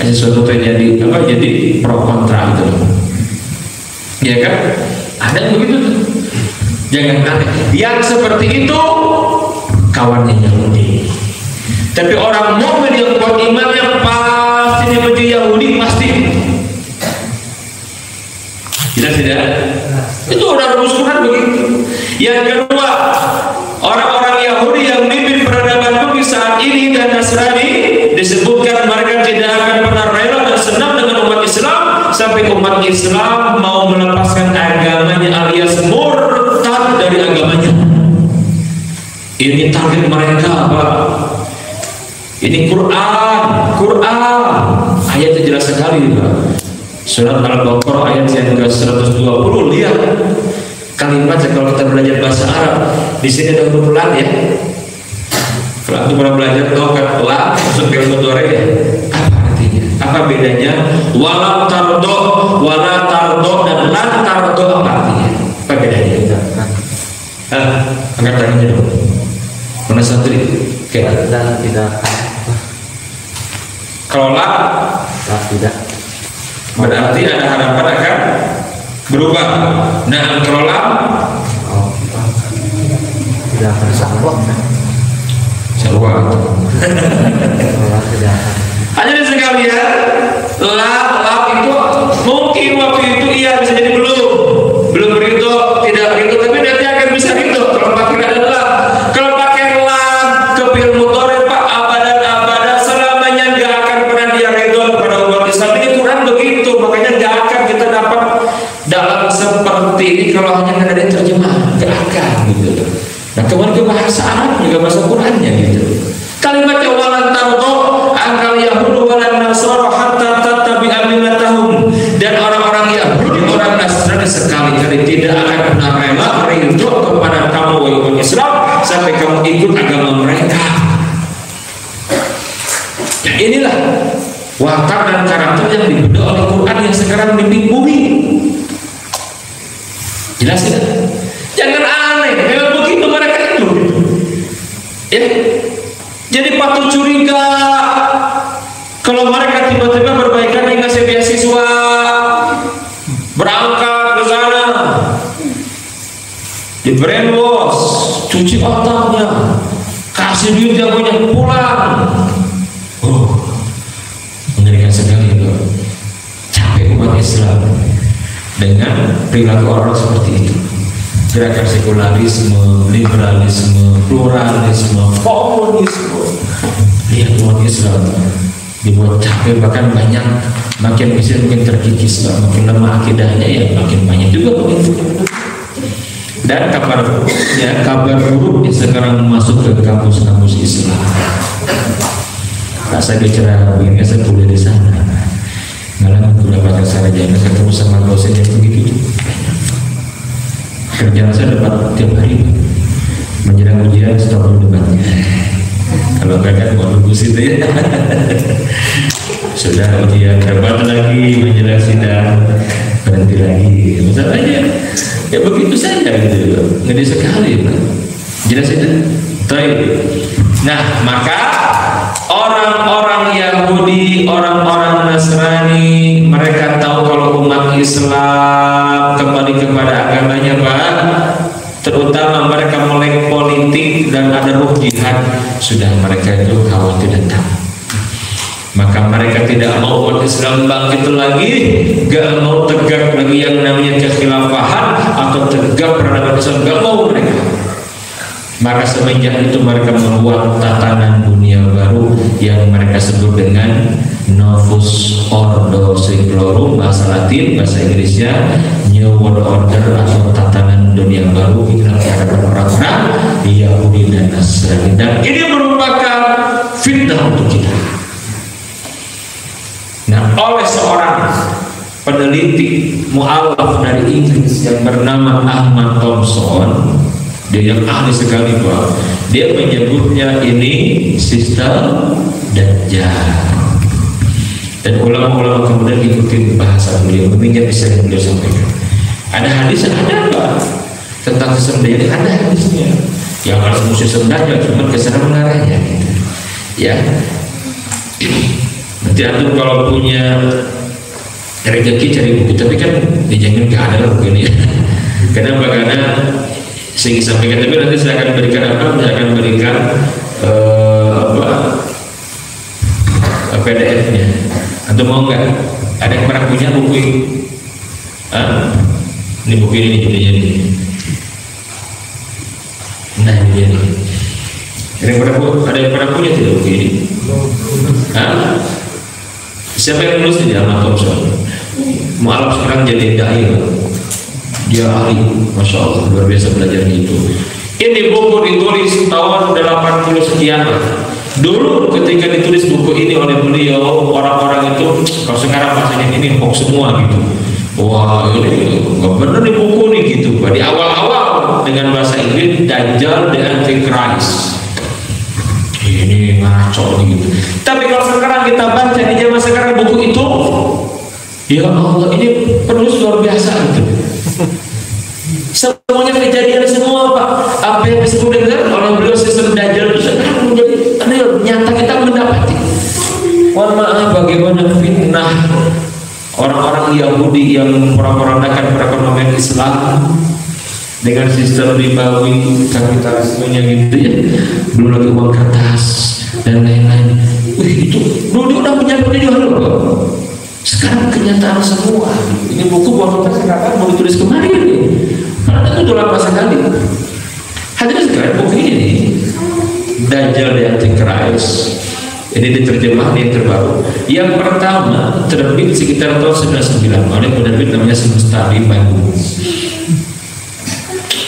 sesuatu terjadi apa, jadi pro kontra gitu loh. Ya kan? Ada yang begitu tuh. Jangan aneh. Yang seperti itu kawannya Yahudi. Tapi orang mukmin yang kuat imannya Islam mau melepaskan agamanya alias murtad dari agamanya. Ini target mereka, Pak. Ini Quran ayatnya jelas sekali, Pak. Surat Al-Baqarah ayat yang ke-120. Lihat kalimat kalau kita belajar bahasa Arab. Di sini ada huruf lam ya. Kalau kita pernah belajar tahu kan lam masuk ke mudhari ya. Apa artinya? Apa bedanya? Wala tardo dan lan tardo apa artinya? Apa bedanya? Angkat tangannya dong. Mana santri? Oke. Dan tidak. Kalau la Tidak. berarti ada harapan akan berubah. Nah, kalau la Tidak akan salah. Sarwa. Tidak akan. Hanya sekalian, la itu mungkin waktu itu iya bisa jadi belum begitu, tidak begitu, tapi nanti akan bisa gitu. Kalau pakai adalah kalau pakai lam ke fi'il mudhari Pak, abadan selamanya nggak akan pernah dia ridho kepada umat Islam. Ini Quran begitu, makanya nggak akan kita dapat dalam seperti ini kalau hanya ada terjemahan, nggak akan gitu. Nah, kemarin ke bahasa Arab juga bahasa Qurannya gitu. Kalimatnya walan tardo angkal Yahudi walan Nasara hatta tattabi'a millatahum, dan orang-orang Yahudi, orang Nasrani sekali-kali tidak akan pernah rela ridho kepada kamu wahai umat Islam sampai kamu ikut agama mereka. Nah, inilah watak dan karakter yang dibentuk oleh Quran yang sekarang di bumi. Jelas tidak? Jangan aneh, memang begitu mereka itu. Ya. Jadi patut curiga kalau mereka tiba-tiba berbaikan dengan ngasih beasiswa, berangkat ke sana, di brainwash, cuci otaknya, kasih duit yang banyak, pulang. Mengerikan sekali itu. Capek umat Islam dengan perilaku orang seperti itu. Gerakan sekularisme, liberalisme, pluralisme, komunisme. Lihat umat Islam dibuat capek, bahkan banyak, makin Islam mungkin terkikis, makin lemah akidahnya ya makin banyak juga begitu. Dan kabar buruknya sekarang masuk ke kampus-kampus Islam. Nah, saya bicara begini, saya kuliah di sana. Ngalamin mendapatkan sarjana, saya ketemu sama dosen yang begitu. Kerjaan saya dapat tiap hari, menjelang ujian stop debatnya. Kalau enggak mau nunggu situ ya. Sudah ujian dapat lagi, menjelang sidang berhenti lagi. Masalahnya ya begitu saja gitu, ngeri sekali, Pak. Jelas itu. Nah, maka orang-orang Yahudi, orang-orang Nasrani, mereka tahu kalau umat Islam kembali kepada agamanya, Pak, terutama mereka melek politik dan ada ruh jihad, sudah mereka itu khawatir dan takut. Maka mereka tidak mau umat Islam bangkit lagi, gak mau tegak lagi yang namanya kekhilafahan atau tegak peradaban Islam, gak mau mereka. Maka semenjak itu mereka membuat tatanan dunia baru yang mereka sebut dengan Novus Ordo Seclorum, bahasa Latin, bahasa Inggrisnya New World Order atau tatanan dunia baru yang dihadapan orang-orang Yahudi dan Nasrani. Dan ini merupakan fitnah untuk kita. Nah, oleh seorang peneliti mu'alaf dari Inggris yang bernama Ahmad Thompson, dia yang ahli sekali, Pak, dia menyebutnya ini sistem Dajjal. Dan ulama-ulama kemudian ikutin bahasa beliau, mengingat bisa yang beliau sampaikan. Ada hadis yang ada, Pak, tentang sistem Dajjal, ada hadisnya. Yang harus sistem Dajjal, cuma kesana mengarahnya gitu. Ya. Nanti antum kalau punya rezeki cari buku, tapi kan dijamin gak ada buku ini. Kenapa? Karena sehingga sampaikan, tapi nanti saya akan berikan apa? Saya akan berikan PDF-nya. Antum mau nggak? Ada yang pernah punya buku ini? Ini buku ini judulnya ini. Nah ini dia nih. Ada yang pernah punya tidak buku ini? Siapa yang nulis ini? Ahmad Thompson. mualaf sekarang jadi dai, dia ahli, masya Allah, luar biasa belajar itu. Ini buku ditulis tahun 80 sekian. Dulu ketika ditulis buku ini oleh beliau, orang-orang itu kalau sekarang bahasanya ini hoax semua gitu. Wah, ini nggak benar nih buku nih gitu. Di awal-awal dengan bahasa Inggris Dajjal the Antichrist. Ini ngaco nih gitu. Tapi kalau sekarang kita baca di zaman sekarang buku itu, ya Allah, ini penulis luar biasa gitu. Semuanya kejadian semua Pak. Apa yang disebut dengan oleh beliau sistem Dajjal itu sekarang menjadi real, nyata kita mendapati. Mohon maaf bagaimana fitnah orang-orang Yahudi yang memporak-porandakan perekonomian Islam dengan sistem ribawi kapitalismenya gitu ya, belum lagi uang kertas dan lain-lain. Wih, itu dulu udah punya juga loh. Sekarang kenyataan semua. Ini buku buat kita sekarang mau ditulis kemarin nih. Karena itu lama sekali. Hadirin sekalian, buku ini Dajjal the Antichrist. Ini diterjemah yang terbaru. Yang pertama terbit sekitar tahun 99 oleh penerbit namanya Semesta di Bandung.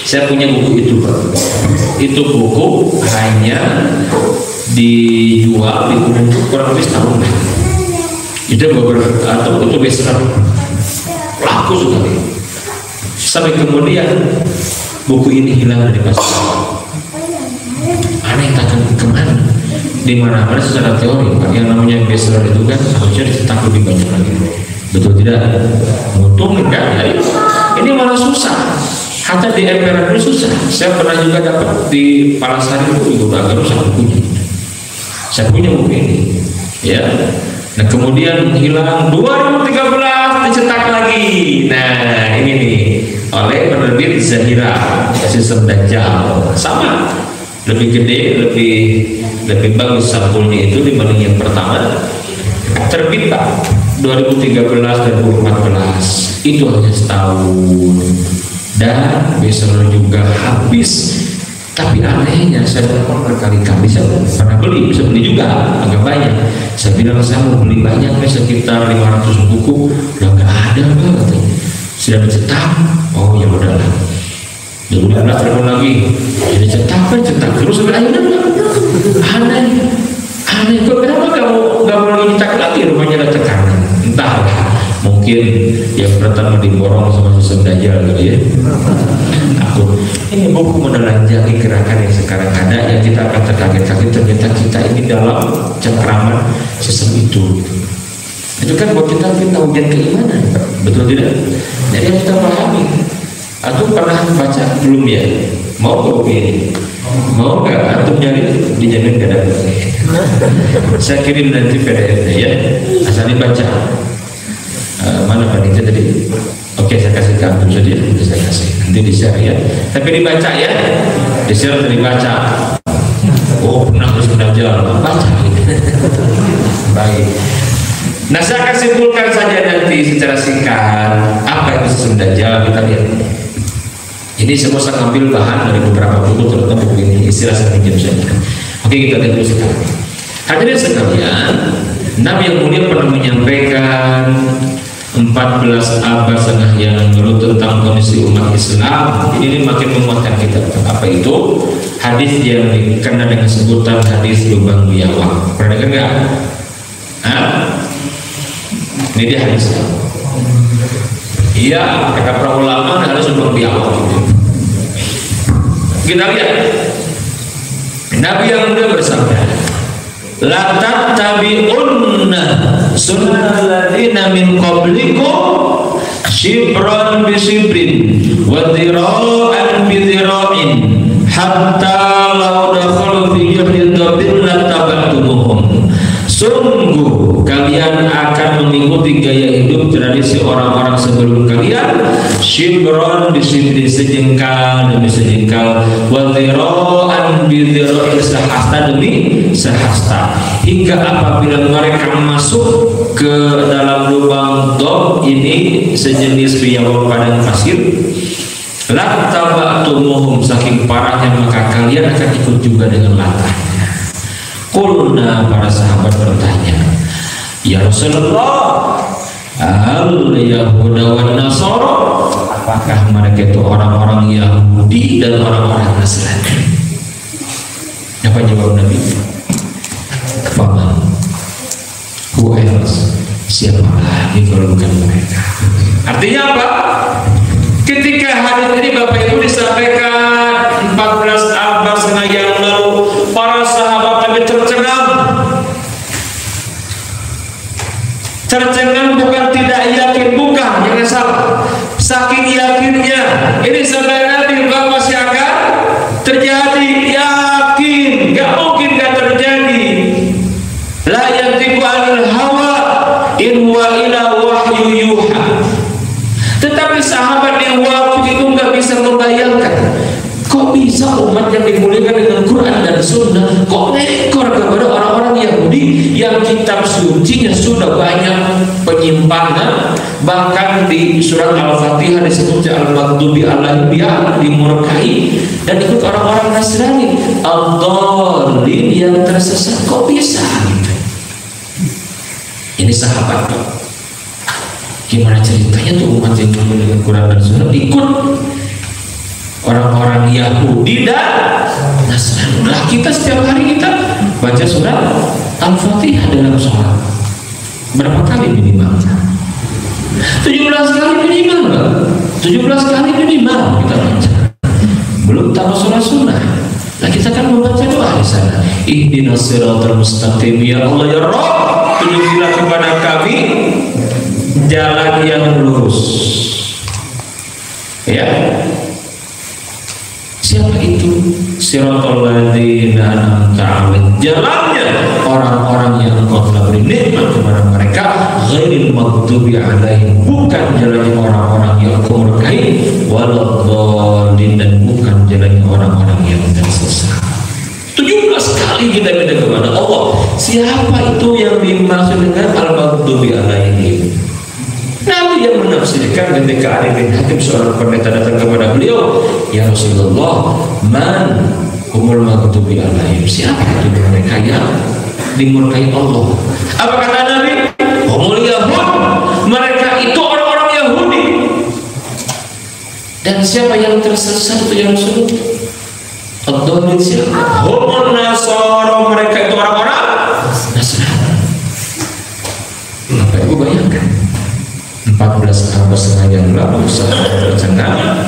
Saya punya buku itu Pak. Itu buku hanya dijual di kurang lebih setahun. Itu beberapa atau itu bestseller, laku sekali. Sampai kemudian buku ini hilang dari pasar. Aneh takkan kemana? Di mana-mana secara teori Pak, yang namanya bestseller itu kan harusnya dicetak lebih banyak lagi. Betul tidak? Untung enggak ya. Ini malah susah. Hatta di emperan itu susah. Saya pernah juga dapat di Palasari itu juga agak rusak bukunya. Saya punya buku ini, ya. Nah kemudian hilang 2013 dicetak lagi. Nah ini nih oleh penerbit Zahira, sistem Dajjal, sama, lebih gede, lebih bagus sampulnya itu dibanding yang pertama. Terbit Pak 2013 dan 2014 itu hanya setahun dan besok juga habis. Tapi anehnya saya telepon berkali-kali, saya pernah beli, bisa beli juga agak banyak. Saya bilang saya mau beli banyak nih, sekitar 500 buku, udah nggak ada Pak katanya. Sudah dicetak, oh ya udahlah. 2015 telepon lagi, jadi cetak terus sampai akhirnya aneh. Kok kenapa kamu nggak mau lagi cetak lagi? Rumahnya ada tekanan, entahlah. Mungkin yang pertama diborong sama sistem Dajjal gitu ya. Aku ini buku menelanjangi gerakan yang sekarang ada, yang kita akan terkaget-kaget ternyata kita ini dalam cengkraman sistem itu. Itu kan buat kita fitnah ujian keimanan, betul tidak? Jadi yang kita pahami. Aku pernah baca belum ya? Mau ke buku ini? Mau nggak? Antum nyari dijamin gak ada. Saya kirim nanti PDF-nya ya, asal dibaca. Mana panitia tadi? Oke, saya kasih ke antum saja, saya kasih. Nanti di share ya. Tapi dibaca ya, di share dan dibaca. Oh, pernah terus belajar, baca. Baik. Nah, saya akan simpulkan saja nanti secara singkat apa itu sistem Dajjal, kita lihat. Ini semua saya ambil bahan dari beberapa buku, terutama buku ini, istilah saya pinjam saja. Oke, kita lihat dulu sekarang. Hadirin sekalian, Nabi yang mulia pernah menyampaikan 14 abad setengah yang lalu tentang kondisi umat Islam. Ini makin menguatkan kita. Apa itu? Hadis yang dikenal dengan sebutan hadis lubang biawak. Pernah dengar nggak? Ini dia hadis. Iya, kata para ulama harus lubang biawak. Kita lihat. Nabi yang mulia bersabda, la tattabi'unna sunnal ladzina min qablikum shibran bi shibrin wa dhira'an bi dhira'in hatta law dakhalu fi jahrin dabin lattaba'tumuhum. Sungguh kalian akan mengikuti gaya hidup tradisi orang-orang sebelum kalian, shibran bi shibrin, sejengkal demi sejengkal, wa dhira'an bi dhira'in, sehasta demi sehasta, hingga apabila mereka masuk ke dalam lubang dob ini sejenis biawak padang pasir, lattaba'tumuhum, saking parahnya maka kalian akan ikut juga dengan latahnya. Qulna, para sahabat bertanya, ya Rasulullah, al-Yahuda wan Nasara, apakah mereka itu orang-orang Yahudi dan orang-orang Nasrani? Apa jawab Nabi? Faman, who else? Siapa lagi kalau bukan mereka? Artinya apa? Ketika hadis ini Bapak Ibu disampaikan 14 abad setengah yang lalu, para sahabat Nabi tercengang. Tercengang bukan tidak yakin, bukan, jangan salah. Saking yakinnya ini sampai Nabi bahwa masih akan terjadi, yakin, gak mungkin gak terjadi. La yantiqu anil hawa in huwa illa wahyu yuha. Tetapi sahabat yang waktu itu nggak bisa membayangkan, kok bisa umat yang dimuliakan dengan Quran dan Sunnah kok nekor kepada orang-orang Yahudi yang kitab sucinya sudah banyak penyimpangan. Bahkan di surat Al-Fatihah disebut al-maghdubi alaihim dimurkai, dan ikut orang-orang Nasrani ad-dallin yang tersesat. Kok bisa gitu? Ini sahabat kok. Gimana ceritanya tuh umat yang dengan Quran dan Sunnah ikut orang-orang Yahudi dan Nasrani? Nah, kita setiap hari kita baca surat Al-Fatihah dalam sholat berapa kali minimal? 17 kali minimal, 17 kali minimal kita baca. Belum tambah sholat sunnah. Nah, kita kan membaca doa di sana. Ihdinas siratal mustaqim ya Allah ya Rabb, tunjukilah kepada kami jalan yang lurus. Ya. Siapa itu? Siratal ladzina an'amta 'alaihim, jalannya orang-orang yang Engkau telah beri nikmat kepada mereka, ghairil maghdubi 'alaihim, bukan jalannya orang-orang yang Engkau murkai, waladhdallin, dan bukan jalannya orang-orang yang tersesat. 17 kali kita minta kepada Allah, siapa itu yang dimaksud dengan al-maghdubi 'alaihim? Nabi yang menafsirkan ketika Ali bin Hatim seorang pendeta datang kepada beliau, ya Rasulullah, man humul maghdubi 'alaihim, siapa itu mereka yang dimurkai Allah? Apa kata Nabi? Humul Yahud, mereka itu orang-orang Yahudi. Dan siapa yang tersesat itu ya Rasulullah? Ad-dallin siapa? Humul Nasara, mereka itu orang-orang Nasrani. Bapak Ibu bayangkan 14 abad setengah yang lalu sahabat tercengang,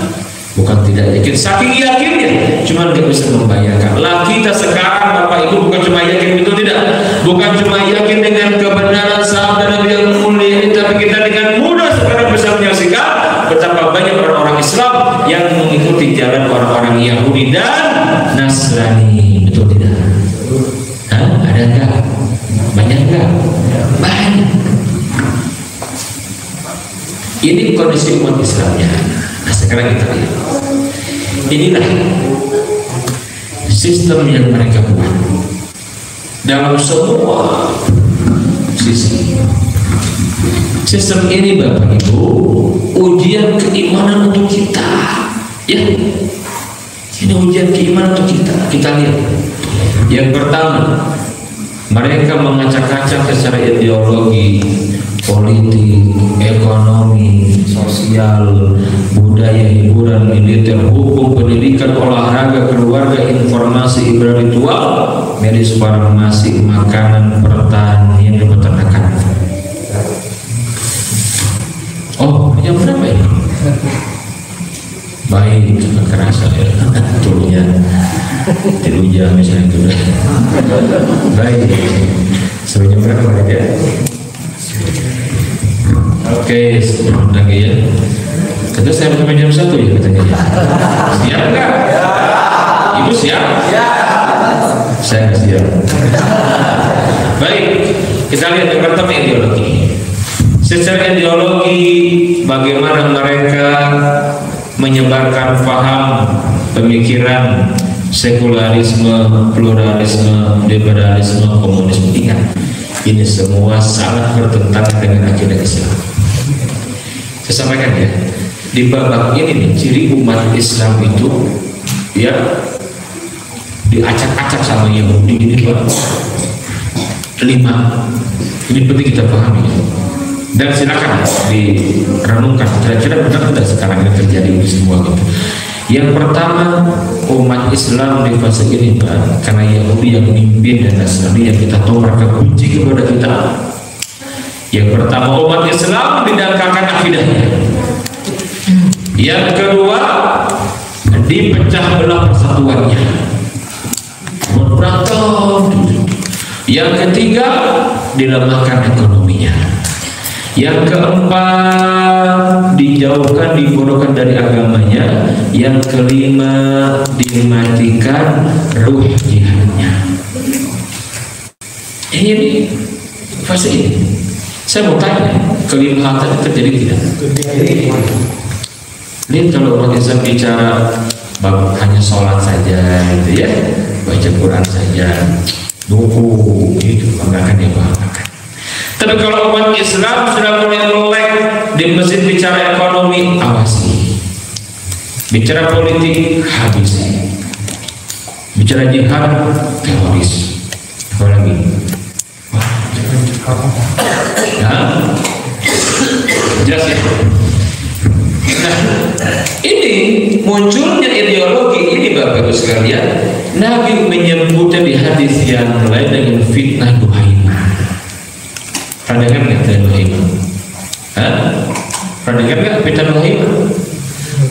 bukan tidak yakin, saking yakinnya, cuman nggak bisa membayangkan. Lah kita sekarang Bapak Ibu bukan cuma yakin itu, tidak, bukan cuma yakin dengan kebenaran sahabat Nabi yang mulia ini, tapi kita dengan mudah sekarang bisa menyaksikan betapa banyak orang-orang Islam yang mengikuti jalan orang-orang Yahudi dan Nasrani. Betul tidak? Hah? Ada nggak? Banyak nggak? Banyak. Ini kondisi umat Islamnya. Nah, sekarang kita lihat. Inilah sistem yang mereka buat dalam semua sisi. Sistem ini Bapak Ibu ujian keimanan untuk kita. Ya, ini ujian keimanan untuk kita. Kita lihat. Yang pertama, mereka mengacak-acak secara ideologi, politik, ekonomi, sosial, budaya, hiburan, militer, hukum, pendidikan, olahraga, keluarga, informasi, ibadah ritual, medis, farmasi, makanan, pertanian, dan peternakan. Oh, yang berapa ini? Baik, kerasa ya, turunnya tiluja misalnya itu. Baik, sebenarnya berapa ya? Oke, lagi ya. Kata saya sampai jam 1 ya katanya. Siap nggak? Ibu siap? Saya nggak siap. Baik, kita lihat yang pertama ideologi. Secara ideologi, bagaimana mereka menyebarkan paham, pemikiran sekularisme, pluralisme, liberalisme, komunisme. Ingat, ini semua sangat bertentangan dengan akidah Islam. Saya sampaikan ya, di babak ini nih, ciri umat Islam itu ya diacak-acak sama Yahudi ini Pak. 5. Ini penting kita pahami ya. Dan silakan direnungkan kira-kira benar tidak sekarang ini terjadi ini semua gitu. Yang pertama, umat Islam di fase ini Pak, karena Yahudi yang memimpin dan Nasrani yang kita tahu mereka benci kepada kita. Yang pertama, umat Islam didangkalkan akidahnya. Yang kedua, dipecah belah persatuannya, berantem. Yang ketiga, dilemahkan ekonominya. Yang keempat, dijauhkan, dibodohkan dari agamanya. Yang kelima, dimatikan ruh jihadnya. Ini fase ini. Saya mau tanya, kelima hal tadi terjadi tidak? Lihat kalau umat Islam bicara hanya sholat saja, gitu ya, baca Quran saja, buku itu nggak akan dibanggakan. Tapi kalau umat Islam sudah mulai melek di masjid bicara ekonomi, awasi. Bicara politik, habisi. Bicara jihad, teroris. Apa lagi? Nah, jelas ya. Nah, ini munculnya ideologi ini Bapak Ibu sekalian. Nabi menyebutnya di hadis yang lain dengan fitnah duhaimah. Pernah dengar nggak fitnah duhaimah? Pernah dengar nggak fitnah duhaimah?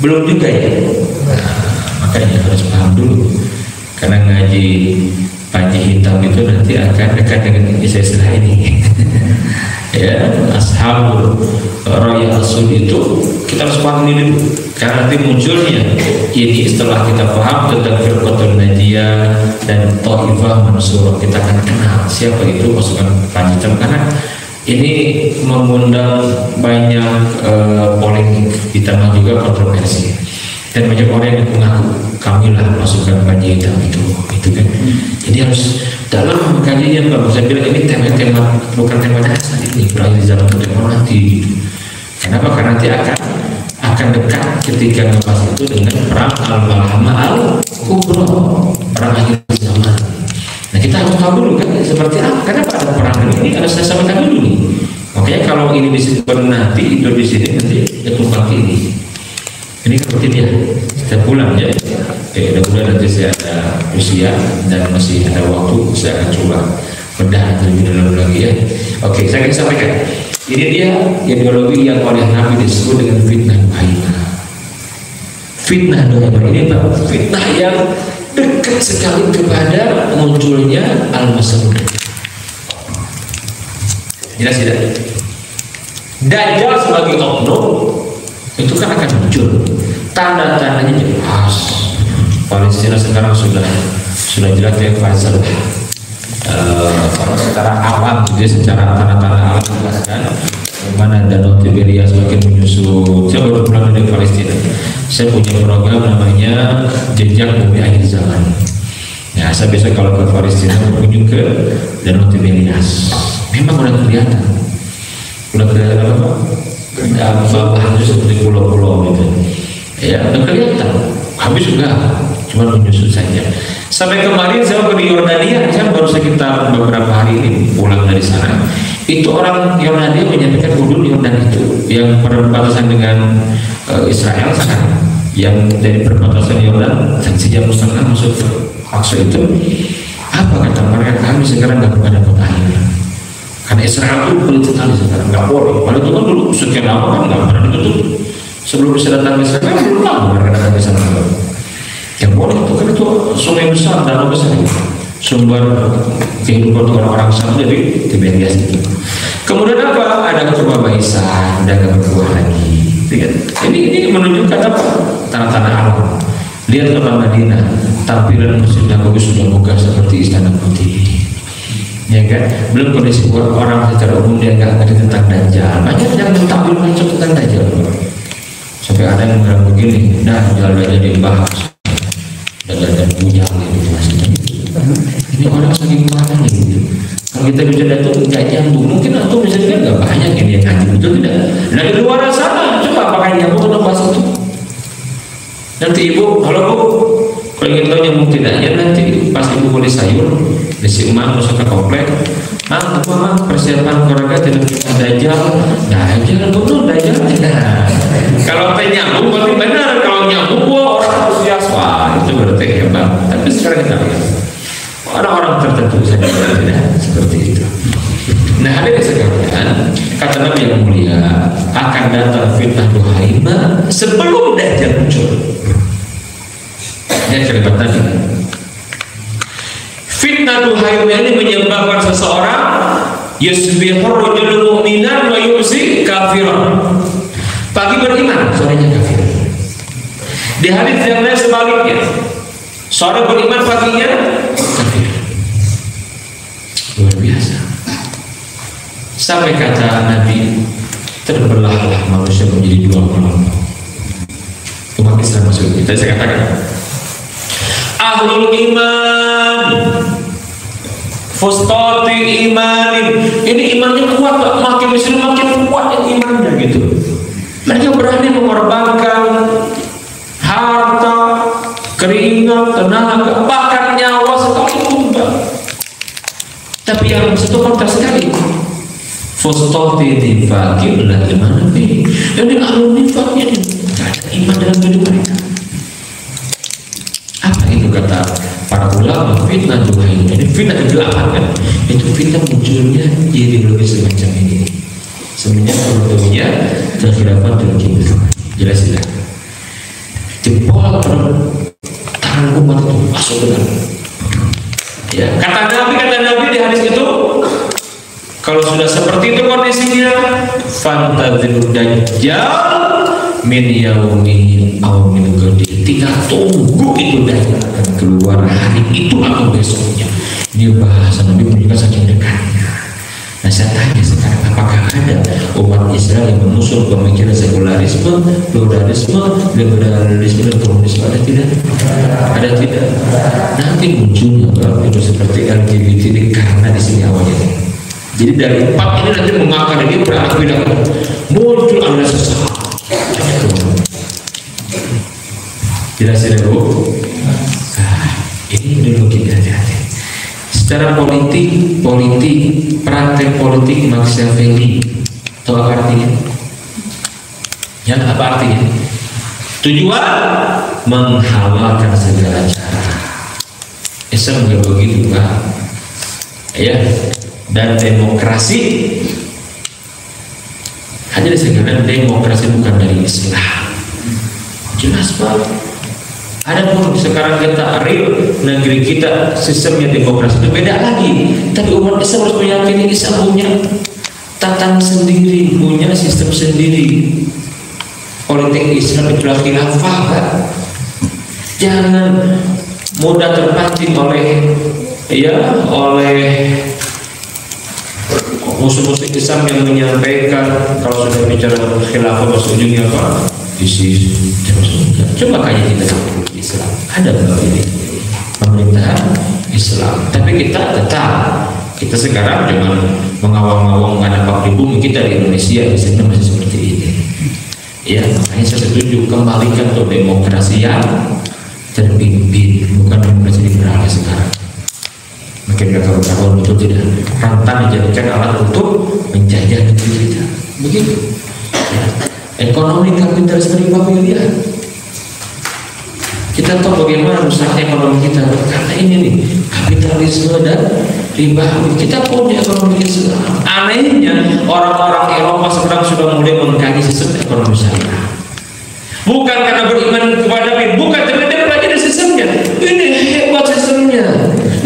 Belum juga ya. Nah, makanya harus paham dulu. Karena ngaji panji hitam itu nanti akan dekat dengan istilah ini. Ya, ashabul raya asud itu kita harus paham ini dulu. Karena nanti munculnya ini setelah kita paham tentang firqatul najiyah dan taifah mansurah, kita akan kenal siapa itu pasukan panji hitam, karena ini mengundang banyak polemik, ditambah juga kontroversi, dan banyak orang yang mengaku kamilah pasukan panji hitam itu kan. Jadi harus dalam mengkajinya Pak, saya bilang ini tema-tema bukan tema dasar, ini berakhir di zaman tema nanti. Kenapa? Karena nanti akan dekat ketika ngebahas itu dengan perang al-malhamah al-kubra, perang akhir zaman. Nah kita harus tahu dulu kan seperti apa. Kenapa ada perang ini? Harus saya sampaikan dulu nih. Makanya kalau ini disebut nanti itu di sini nanti tumpang ini. Ini kan rutin ya, setiap bulan ya. Mudah-mudahan nanti saya ada usia dan masih ada waktu, saya akan coba bedah lebih dalam lagi ya. Oke, saya akan sampaikan. Ini dia ideologi yang oleh Nabi disebut dengan fitnah duhaimah. Fitnah duhaimah ini Pak, fitnah yang dekat sekali kepada munculnya al-mas'ud. Jelas tidak? Dajjal sebagai oknum itu kan akan muncul. Tanda-tandanya jelas. Palestina sekarang sudah jelas ya fase secara awam, jadi secara tanda-tanda alam jelaskan bagaimana Danau Tiberias semakin menyusut. Saya baru pulang dari Palestina. Saya punya program namanya Jejak Bumi Akhir Zaman. Ya, saya biasa kalau ke Palestina berkunjung ke Danau Tiberias. Memang udah kelihatan, udah kelihatan apa? Bawahnya seperti pulau-pulau gitu. Ya, udah kelihatan. Habis juga, cuma menyusut saja. Sampai kemarin saya ke Yordania, saya baru sekitar beberapa hari ini pulang dari sana. Itu orang Yordania menyampaikan udun Yordan itu yang perbatasan dengan Israel sekarang, yang dari perbatasan Yordan dan sejak Nusantara masuk ke Aqsa itu. Apa kata mereka? Kami sekarang nggak pernah dapat air. Karena Israel itu pelit sekali sekarang, nggak boleh. Padahal itu kan dulu sekian lama kan nggak pernah ditutup. Sebelum bisa datang ke Israel, belum lama mereka datang ke sana. Yang boleh itu kan itu sungai besar, danau besar, sumber kehidupan orang-orang sana dari Tiberias itu. Kemudian apa? Ada coba baisan, dagang berbuah lagi. Ini menunjukkan apa? Tanda-tanda alam. Lihat kota Madinah, tampilan masjidnya bagus, sudah megah seperti Istana Putih. Ya kan? Belum kondisi orang secara umum dia nggak ngerti tentang Dajjal. Banyak yang tampil macam tentang Dajjal. Sampai ada yang bilang begini, nah Dajjal dibahas. Dan punya gitu maksudnya. Ini orang saking kuatnya gitu. Kalau kita bicara itu nggak nyambung, mungkin atau misalnya nggak banyak ini yang ngaji, betul tidak? Nah di luar sana, coba apakah nyambung atau bahas itu? Nanti ibu, kalau bu, kalau ingin tahu nyambung tidaknya nanti pas ibu beli sayur, di si emak masuk ke komplek, persiapan keluarga tidak ada Dajjal betul Dajjal. Nah, kalau teh nyambung berarti benar, kalau nyambung orang antusias, wah itu berarti hebat. Tapi sekarang kita lihat orang-orang tertentu saja tidak seperti itu. Nah, hadirin sekalian, kata Nabi yang mulia, akan datang fitnah duhaima sebelum Dajjal muncul. Ini kalimat tadi. Fitnah duhaima ini menyebabkan seseorang yusbihur rajulun mu'minan wa yumsi kafiran. Pagi beriman, sorenya kafir. Di hadis yang lain sebaliknya, sore beriman, paginya kafir. Luar biasa. Sampai kata Nabi, terbelahlah manusia menjadi dua kelompok. Umat Islam maksud kita, saya katakan ahlul iman fustati imanin, ini imannya kuat, makin Muslim makin kuat imannya gitu. Mereka berani mengorbankan harta, keringat, tenaga, bahkan nyawa sekalipun. Tapi yang satu konteks sekali, fustati nifakin la iman fi. Jadi ahlul nifaknya tidak ada iman dalam hidup mereka. Apa itu kata para ulama? Fitnah duhaim. Jadi fitnah ke-8 kan, itu fitnah munculnya ideologi semacam ini. Semenjak turunnya kekhilafan Turki. Jelas tidak? Jempol tangan umat itu masuk benar. Ya, kata Nabi di hadis itu, kalau sudah seperti itu kondisinya, fantazilud dajjal min yaumin aw min ghadin, tinggal tunggu itu Dajjal akan keluar hari itu atau besoknya. Dia bahasa Nabi menunjukkan saking dekatnya. Nah, saya tanya sekarang, apakah ada umat Israel yang mengusung pemikiran sekularisme, pluralisme, liberalisme, dan komunisme? Ada tidak? Ada tidak? Nanti munculnya itu seperti LGBT ini karena di sini awalnya. Jadi dari 4 ini nanti mengakar ini berakibat muncul aliran sesat. Jelas tidak, Bu? Nah, ini dulu kita hati-hati. Secara politik, praktek politik Machiavelli, tahu apa artinya? Ya, apa artinya? Tujuan menghalalkan segala cara. Islam juga begitu, Pak. Ya, dan demokrasi hanya disebutkan demokrasi bukan dari Islam. Jelas, Pak. Adapun sekarang kita real negeri kita sistemnya demokrasi itu beda lagi. Tapi umat Islam harus meyakini Islam punya tatanan sendiri, punya sistem sendiri. Politik Islam itulah khilafah, Pak. Jangan mudah terpancing oleh musuh-musuh Islam yang menyampaikan kalau sudah bicara khilafah ujungnya apa? ISIS. Coba kayak kita Islam ada ini pemerintahan Islam, tapi kita sekarang jangan mengawang-awang karena di bumi kita di Indonesia Islam masih seperti ini. Ya, makanya saya setuju kembalikan untuk demokrasi yang terpimpin, bukan demokrasi liberal sekarang. Makin kawan-kawan betul tidak rentan dijadikan alat untuk menjajah negeri kita. Begitu. Ya. Ekonomi kapitalis riba miliar. Kita tahu bagaimana rusaknya ekonomi kita karena ini nih kapitalisme dan riba. Kita punya ekonomi Islam. Anehnya orang-orang Eropa sekarang sudah mulai mengkaji sistem ekonomi syariah. Bukan karena beriman kepada Nabi, bukan karena dia pelajari sistemnya. Ini hebat sistemnya.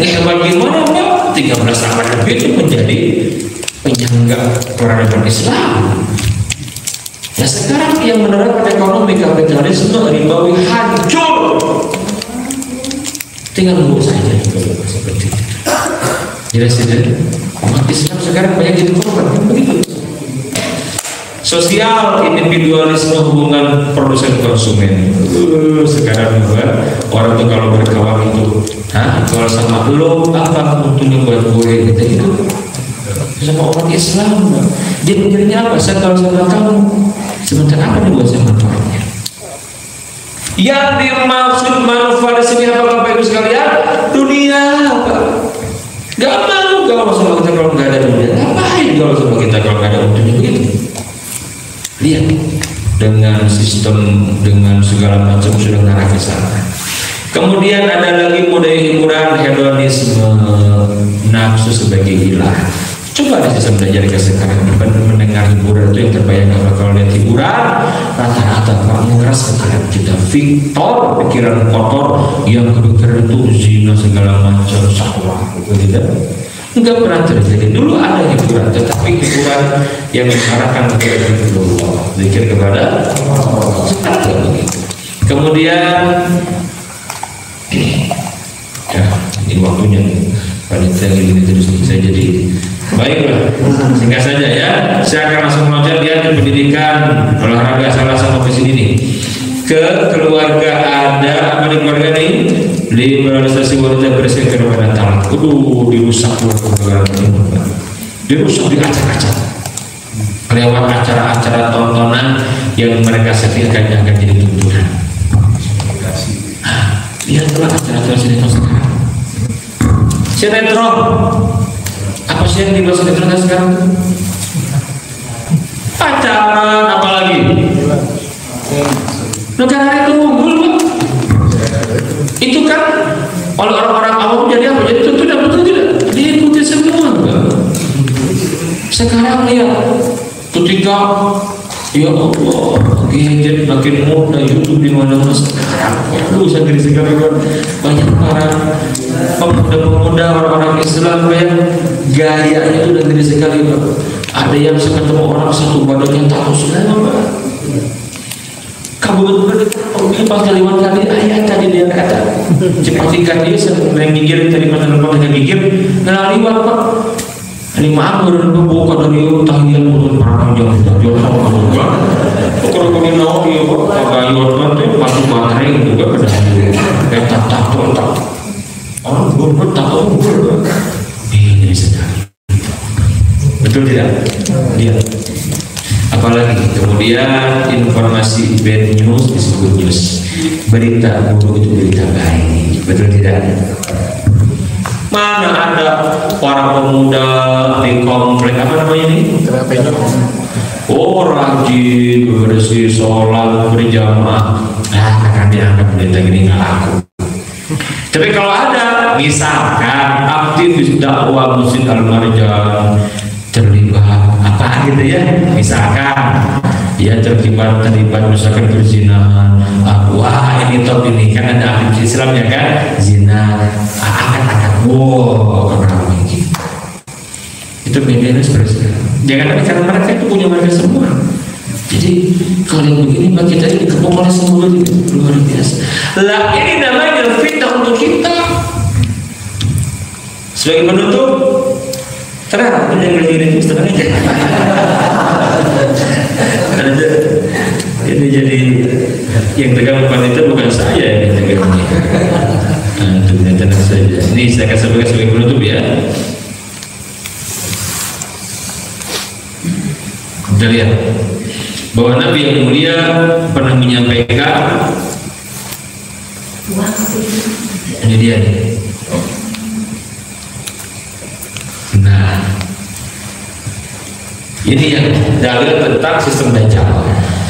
Ini hebat gimana, Pak? 13 abad lebih itu menjadi penyangga peradaban Islam. Nah, sekarang yang menerapkan ekonomi kapitalisme ribawi hancur. Tinggal nunggu saja seperti itu. Jelas tidak? Umat Islam sekarang banyak jadi korban, begitu. Sosial individualisme hubungan produsen konsumen. Sekarang juga orang tuh kalau berkawan itu, kalau sama lo apa untungnya buat gue gitu. Sama orang Islam, dia mikirnya apa? Saya kalau sama kamu, sementara apa nih buat saya manfaatnya? Yang dimaksud manfaat di sini apa Bapak Ibu sekalian? Dunia, apa? Gak mau kalau masalah kita kalau nggak ada dunia, ngapain? juga sama kita kalau nggak ada untungnya begitu. Lihat dengan sistem, dengan segala macam sudah mengarah ke sana. Kemudian ada lagi budaya hiburan, hedonisme, nafsu sebagai ilah. Coba deh saya belajar ke sekarang, mendengar hiburan itu yang terbayang kalau lihat hiburan rata-rata kamu ngeras pikiran kita, Victor pikiran kotor yang kepikiran itu zina segala macam syahwat, tidak? Enggak pernah terjadi. Dulu ada hiburan, tetapi hiburan yang mengarahkan kepada Allah, zikir kepada Allah. Begitu. Kemudian ya, ini waktunya panitia ini terus saya jadi baiklah, singkat saja ya. Saya akan langsung meloncat lihat ke pendidikan olahraga salah sampai sini nih. Ke keluarga ada apa di keluarga nih? Liberalisasi wanita berseker pada talak. Dirusak keluarga ini, dirusak, diacak-acak lewat acara-acara tontonan yang mereka sediakan yang akan jadi tuntunan. Lihatlah acara-acara sinetron sekarang. Sinetron apa sih yang dibahas sinetron sekarang? Pacaran apalagi? Negara itu unggul Pak. Itu kan oleh orang-orang awam jadi apa? Jadi itu tidak betul, tidak diikuti semua Pak. Sekarang lihat ketika ya Allah, gadget makin mudah, YouTube di mana-mana sekarang. Lu sendiri sekali banyak para pemuda-pemuda orang-orang Islam yang gayanya itu sendiri sekali Pak. Ada yang ketemu orang satu badannya tahu semua Pak. Kamu betul-betul pas kalimat tadi ayat tadi dia kata cepat singkat dia yang gigir tadi mata depan dengan gigir nah liwat Pak. Ini maaf baru buka dari tahlilan untuk perang jauh sama juga. Kalau kau mau dia pakai iwan itu masuk baterai juga pada tak orang belum tahu ini sekali. Betul tidak? Lihat. Apalagi kemudian informasi bad news disebut news, berita buruk itu berita baik. Betul tidak? Mana ada para pemuda di komplek apa namanya ini? Oh rajin bersih sholat berjamaah. Karena dianggap berita gini nggak laku. Tapi kalau ada misalkan aktivis dakwah Masjid Al-Marjan terlibat apa gitu ya, misalkan dia terlibat misalkan berzinahan, wah ini top ini kan ada aktivis Islam ya kan, zina angkat karena gitu. Itu media seperti jangan karena mereka itu punya mereka semua. Jadi kalau yang begini bagi kita dikepung oleh semua itu luar biasa. Lah ini namanya fitnah untuk kita. Sebagai penutup, terang ini yang begini setengah aja. Ini jadi yang tegang panitia bukan saya yang tegang ini. Tenang saja. Ini saya akan sampaikan sebagai penutup ya. Kita lihat bahwa Nabi yang mulia pernah menyampaikan ini dia nih. Nah, ini yang dalil tentang sistem Dajjal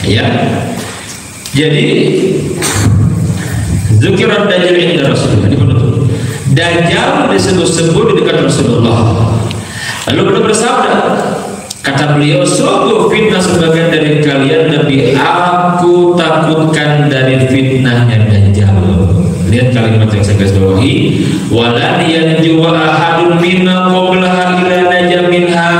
ya. Jadi Zukirat Dajjal inda Rasulullah, ini penutup. Dajjal disebut-sebut di dekat Rasulullah. Lalu beliau bersabda, kata beliau, sungguh fitnah sebagian dari kalian, Nabi aku takutkan dari fitnahnya Dajjal. Lihat kalimat yang saya garis bawahi, walan yanjuwa ahadun minna qablaha ila najam minha,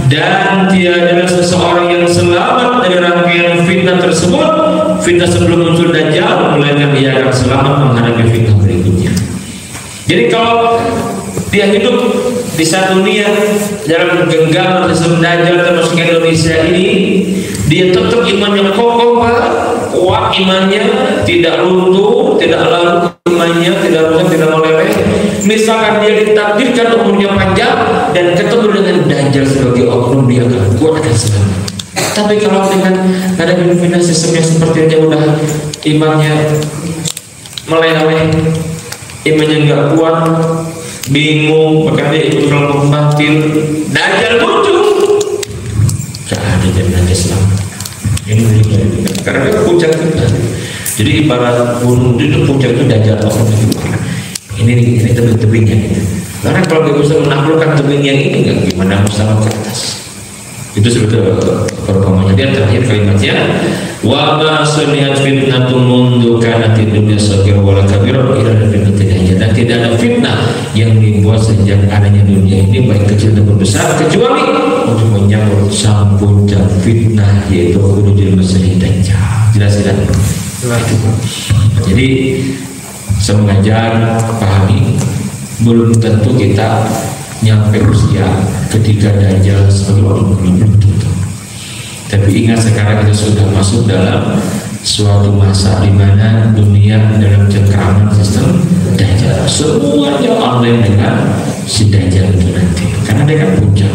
dan tiada seseorang yang selamat dari rangkaian fitnah tersebut, fitnah sebelum muncul Dajjal, melainkan dia akan selamat menghadapi fitnah berikutnya. Jadi kalau dia hidup di satu dunia dalam genggaman sistem Dajjal termasuk Indonesia ini, dia tetap imannya kokoh Pak, kuat imannya, tidak runtuh, tidak lalu imannya, tidak rusak, tidak meleleh. Misalkan dia ditakdirkan umurnya panjang dan ketemu dengan Dajjal sebagai oknum, dia akan kuat, akan selamat. Tapi kalau dengan ada pimpinan sistem yang seperti ini udah imannya meleleh, imannya nggak kuat, bingung, bahkan dia ikut kelompok batil, Dajjal muncul. kita. Jadi ibarat gunung itu puncak itu Dajjal Allah itu. Ini tebing-tebingnya gitu. Karena kalau kita bisa menaklukkan tebing yang ini nggak gimana masalah ke atas. Itu sebetulnya perumpamannya. Dia terakhir kalimatnya wa ma sami'at fitnatum mundu kanat dunya saghir wa la kabir ila fitnatin. Dan tidak ada fitnah yang dibuat sejak adanya dunia ini baik kecil ataupun besar kecuali untuk menyambut sang puncak fitnah yaitu khurujul masih Dajjal. Jelas tidak? Jadi saya mengajar pahami belum tentu kita nyampe usia ketika Dajjal sebagai orang belum tentu. Tapi ingat sekarang kita sudah masuk dalam suatu masa di mana dunia dalam cengkraman sistem Dajjal. Semuanya online dengan si Dajjal itu nanti. Karena dia kan puncak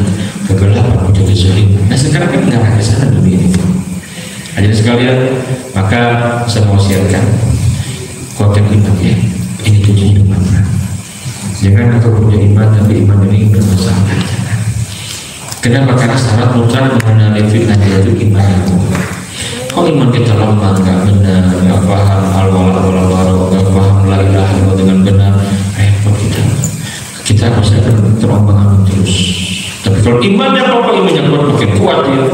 kegelapan, puncak kezaliman. Nah sekarang kan nggak ke sana dunia ini. Jadi sekalian, maka saya mau siapkan konten iman ya. Ini tujuan iman. Jangan engkau punya iman tapi iman ini bermasalah. Kenapa? Karena syarat mutlak mengenali fitnah yaitu iman itu. Kalau iman kita lemah, nggak benar, nggak paham al-wala wal-bara, nggak paham la ilaha illallah dengan benar, repot kita. Kita pasti akan terombang-ambing terus. Tapi kalau imannya apa imannya kuat, makin kuat dia,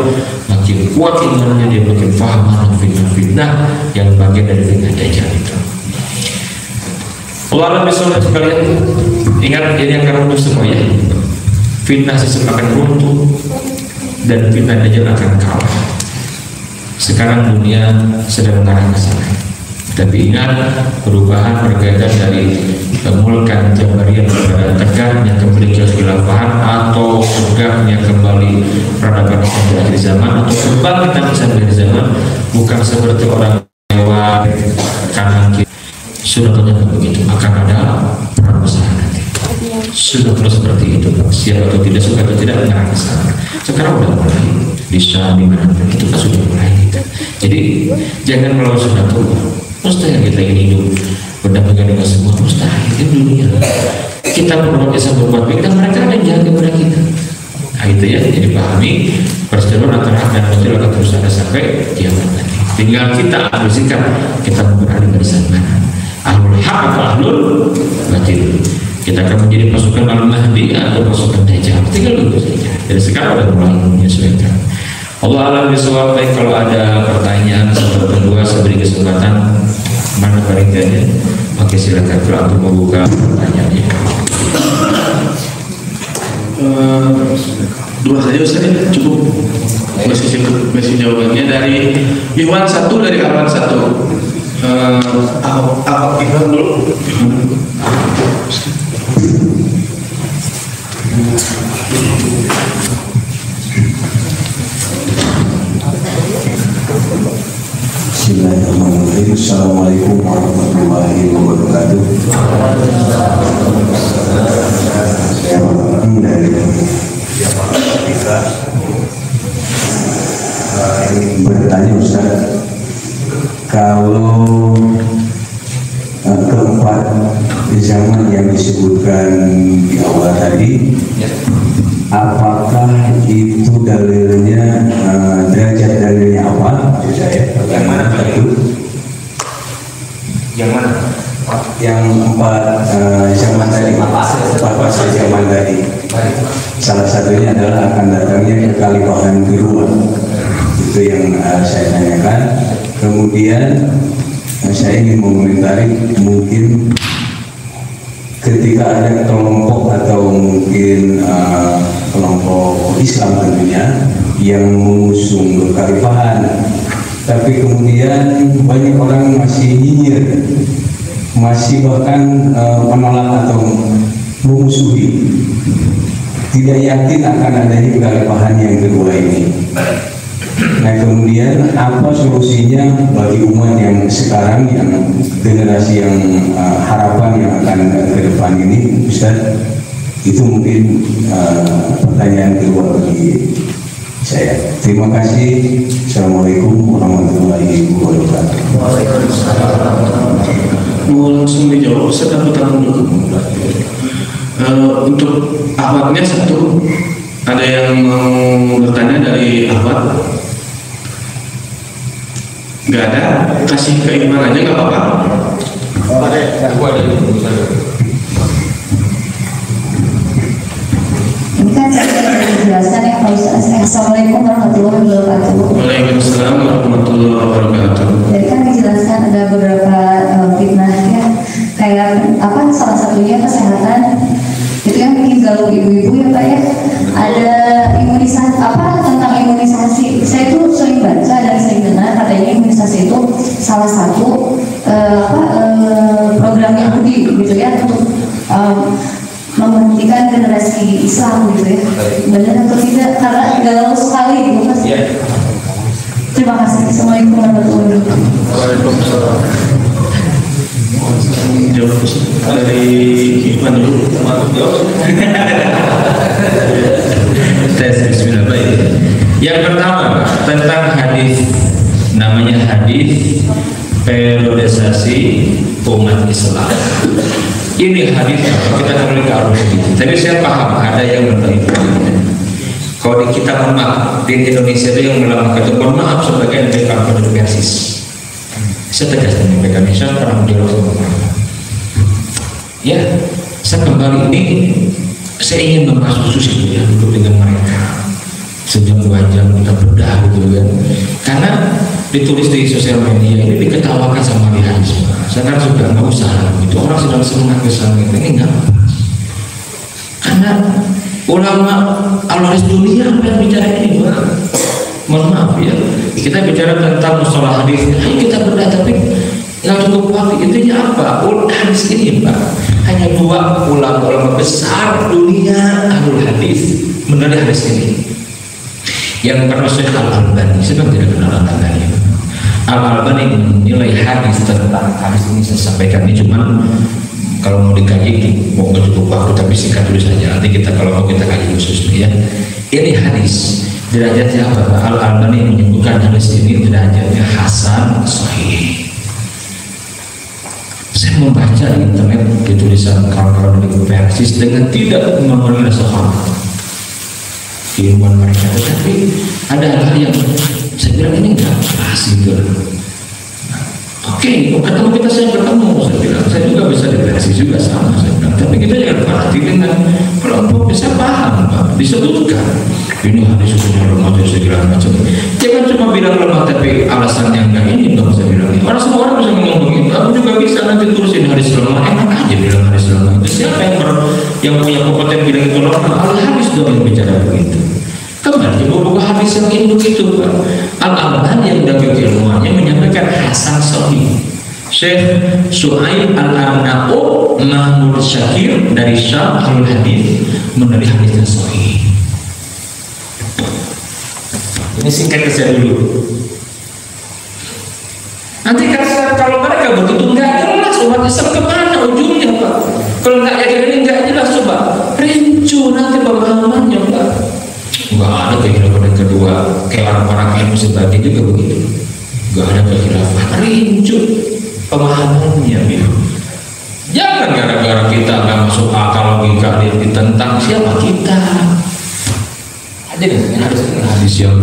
makin kuat imannya dia makin paham mana fitnah-fitnah yang bagian dari fitnah Dajjal itu. Allah misalnya sekalian, ingat ini akan runtuh semua ya. Fitnah sistem akan runtuh dan fitnah Dajjal akan kalah. Sekarang dunia sedang mengarah ke sana. Tapi ingat perubahan pergantian dari mulkan Jabariyah kepada tegaknya kembali ke khilafahan atau tegaknya kembali peradaban Islam di akhir zaman atau kebangkitan Islam di akhir zaman bukan seperti orang lewat kanan kiri. Sudah ternyata begitu akan ada perang besar nanti. Sudah terus seperti itu, siap atau tidak, suka atau tidak mengarah ke sana. Sekarang sudah mulai di Syam di mana itu kan sudah mulai kita. Jadi jangan melawan sunatullah. Mustahil kita ingin hidup berdampingan dengan semua, mustahil di dunia. Kita berbuat jasa berbuat baik dan mereka akan jaga kepada kita. Nah itu ya, jadi pahami perseteruan antara hak dan batil akan terus ada sampai kiamat nanti. Tinggal kita ambil sikap, kita berada di barisan mana. Ahlul haq atau ahlul batil. Kita akan menjadi pasukan al-mahdi atau pasukan Dajjal. Tinggal dulu saja. Jadi sekarang sudah mulai menyesuaikan. Allah alam bisawab. Baik, kalau ada pertanyaan satu atau dua saya beri kesempatan. Mana paritanya? Oke, silakan kalau untuk membuka pertanyaannya. Dua saja Ustaz ya, cukup. Masih jawabannya dari Iwan 1 dari Awan 1. Iwan dulu. Bismillahirrahmanirrahim. Assalamualaikum warahmatullahi wabarakatuh. Saya dari ingin bertanya Ustaz, kalau keempat zaman yang disebutkan di awal tadi, apakah itu dalilnya derajat dalilnya apa? Yang mana itu? Yang mana? Yang empat zaman tadi, empat fase zaman tadi. Salah satunya adalah akan datangnya kekhalifahan kedua. Itu yang saya tanyakan. Kemudian saya ingin mengomentari mungkin ketika ada kelompok atau mungkin kelompok Islam tentunya yang mengusung kekhalifahan, tapi kemudian banyak orang masih nyinyir, masih bahkan menolak atau memusuhi, tidak yakin akan adanya kekhalifahan yang kedua ini. Nah kemudian apa solusinya bagi umat yang sekarang, yang generasi yang harapan yang akan ke depan ini, Ustaz? Itu mungkin pertanyaan kedua bagi saya. Terima kasih. Assalamualaikum warahmatullahi wabarakatuh. Mau langsung dijawab Ustaz atau terang dulu? Untuk awalnya satu, ada yang mau bertanya dari awal. nggak ada, kasih ke Iman aja nggak apa-apa. Ini kan saya dijelaskan ya Pak Ustaz. Assalamualaikum warahmatullahi wabarakatuh. Waalaikumsalam warahmatullahi wabarakatuh. Jadi kan dijelaskan ada beberapa fitnah ya, kayak apa salah satunya kesehatan. Itu yang bikin galau ibu-ibu ya Pak ya. Ada imunisasi apa tentang imunisasi. Saya tuh sering baca dan sering dengar katanya imunisasi itu salah satu program Yahudi gitu ya untuk menghentikan generasi Islam gitu ya. Benar atau tidak? Karena galau sekali gitu Mas. Terima kasih. Assalamualaikum warahmatullahi wabarakatuh. Waalaikumsalam. Jawab dari Iman dulu. Bismillah. Baik. Yang pertama tentang hadis, namanya hadis periodisasi umat Islam. Ini hadis kita kembali ke arus ini. Tadi saya paham ada yang bertanya. Kalau di kita mohon maaf di Indonesia itu yang melemahkan itu mohon maaf sebagai mereka Persis. Saya tegas menyampaikan saya pernah dialog sama mereka. Ya, saya kembali ini saya ingin membahas khusus itu ya duduk dengan mereka sejam 2 jam kita bedah gitu kan. Karena ditulis di sosial media ini diketawakan sama dia semua. Saya kan sudah nggak usah gitu. Orang sedang semangat kesana ini nggak apa. Karena ulama al-waris dunia apa yang bicara ini Pak? Mohon maaf ya. Kita bicara tentang mustalah hadis. Ayo kita bedah tapi nggak cukup waktu. Intinya apa? Hadis ini Pak. Hanya 2 ulama besar dunia ahlul hadis mengenai hadis ini. Yang pertama Syekh Al-Albani. Siapa tidak kenal Al-Albani? Al-Albani menilai hadis tentang hadis ini saya sampaikan ini cuman kalau mau dikaji mau nggak cukup waktu tapi singkat tulis saja. Nanti kita kalau mau kita kaji khusus ya. Ini hadis derajatnya apa? Al-Albani menyebutkan hadis ini derajatnya hasan sahih. Saya membaca di internet di tulisan kawan-kawan dari Persis dengan tidak mengenai sahabat keilmuan mereka, tetapi ada hal-hal yang saya bilang ini enggak pas gitu. Oke, ketemu kita saya bertemu, saya bilang saya juga bisa di Persis juga sama saya bilang, tapi kita jangan berarti dengan kelompok bisa paham Pak, disebutkan ini hadis punya lemah dan segala macam. Jangan cuma bilang lemah tapi alasannya enggak ini dong saya bilang. Orang semua orang bisa ngomong begitu. Aku juga bisa nanti tulisin hadis lemah, enak aja bilang hadis lemah. Itu siapa yang punya kompeten bilang itu lemah? Al-hadis dong yang bicara begitu. Kembali buku hadis yang induk itu Pak. Al-Albani yang dari ilmuannya menyampaikan hasan sahih. Syekh Suhaib Al-Arnau Mahmud Syakir dari Syam Ahlul Hadis menilai hadisnya sahih. Ini singkat saya dulu. Nanti kalau mereka begitu nggak jelas umat Islam kemana ujungnya Pak? Kalau nggak yakin ini nggak jelas coba rincu nanti pemahamannya Pak. Nggak ada kekhilafan yang kedua kayak orang-orang ilmu sebagi juga begitu. Nggak ada kekhilafan rincu pemahamannya gitu. Jangan gara-gara kita nggak masuk akal logika ditentang siapa kita. Hadis yang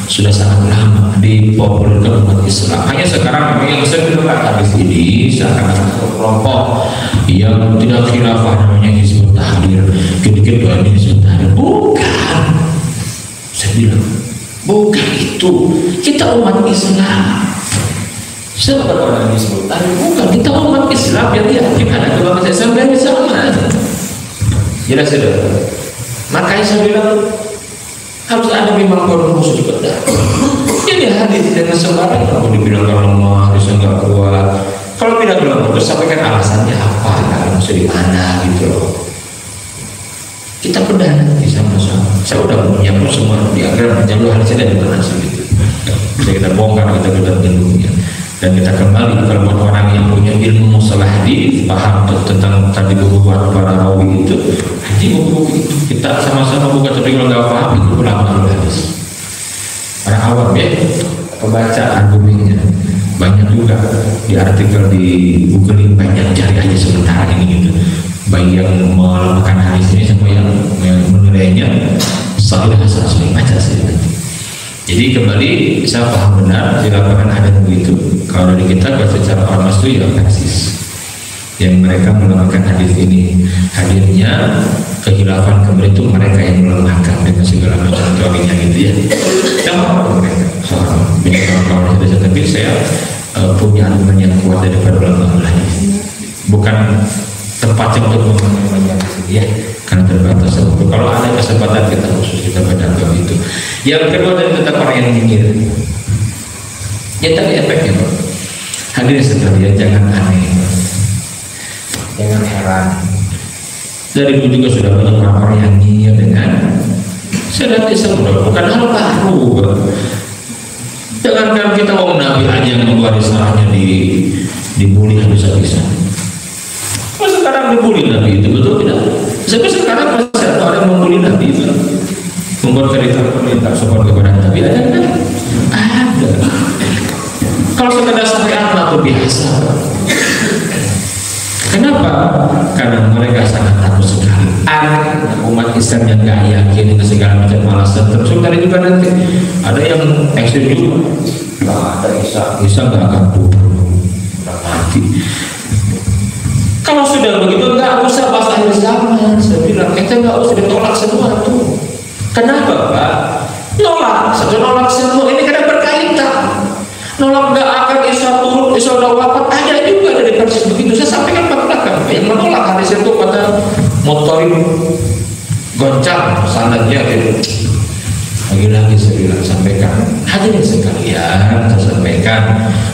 sudah sangat lama dipopulerkan umat Islam. Hanya sekarang memang yang saya bilang hadis ini seakan-akan kelompok yang tidak khilafah namanya Hizbut Tahrir, dikit-dikit doa ini Hizbut Tahrir. Bukan, saya bilang bukan itu. Kita umat Islam. Siapa orang Hizbut Tahrir? Bukan, kita umat Islam yang yakin ada kebangsaan Islam dan sama. Jelas sudah. Makanya saya bilang harus ada memang forum khusus bedah. Ini hadis dengan sembarang kalau dibilang lemah, harusnya nggak kuat. Kalau tidak lemah, terus sampaikan alasannya apa, maksud di mana gitu loh. Kita bedah nanti sama-sama. Saya udah menyiapkan semua diagram menjadi hadisnya dari mana sih gitu. Bisa kita bongkar, kita ilmunya. Dan kita kembali kalau buat orang yang punya ilmu mustalah hadis, paham tentang tadi buku para rawi itu, haji buku itu kita sama-sama buka. Tapi kalau nggak paham itu ulama hadis. Orang awam ya, pembaca argumennya banyak juga di artikel di Google ini banyak cari aja sementara ini gitu. Baik yang melemahkan hadis ini sama yang menilainya sahih hasan sahih baca sih. Jadi kembali saya paham benar di lapangan ada begitu. Kalau dari kita secara ormas itu ya persis yang mereka melemahkan hadis ini. Hadirnya kehilafan kembali itu mereka yang melemahkan dengan segala macam teorinya gitu ya. Yang apa mereka? Soal kawan-kawan saja, tapi saya punya argumen yang kuat daripada ulama hadis. Bukan tempatnya untuk mengatakan ya, karena terbatas waktu. Kalau ada kesempatan kita khusus kita pada bab itu. Yang kedua dari tentang orang yang mikir. Ya tadi efeknya Pak. Hadirin sekalian jangan aneh, jangan heran. Dari dulu juga sudah banyak orang-orang yang nyinyir dengan senantiasa bukan hal baru. Jangankan kita orang Nabi aja yang membuat salahnya dibully habis-habisan. Sekarang dibully Nabi itu betul tidak? Sampai sekarang masih ada orang yang membully Nabi itu, membuat cerita sopan kepada Nabi ada kan? Ada. Kalau sekedar sampai apa itu biasa. Kenapa? Karena mereka sangat takut sekali. Aneh umat Islam yang gak yakin dengan segala macam alasan. Terus tadi juga nanti ada yang ekstrim juga. Nggak ada Isa nggak akan turun, nggak mati. Kalau sudah begitu nggak usah bahas akhir zaman. Saya bilang kita nggak usah ditolak semua tuh. Kenapa Pak? Nolak semua ini karena berkaitan. Nolak nggak akan Isa turun, Isa udah wafat, ada juga dari versi begitu. Saya sampaikan pada belakang yang menolak hadis itu pada motorin goncang sanadnya gitu. Lagi-lagi saya bilang sampaikan hadirin sekalian, saya sampaikan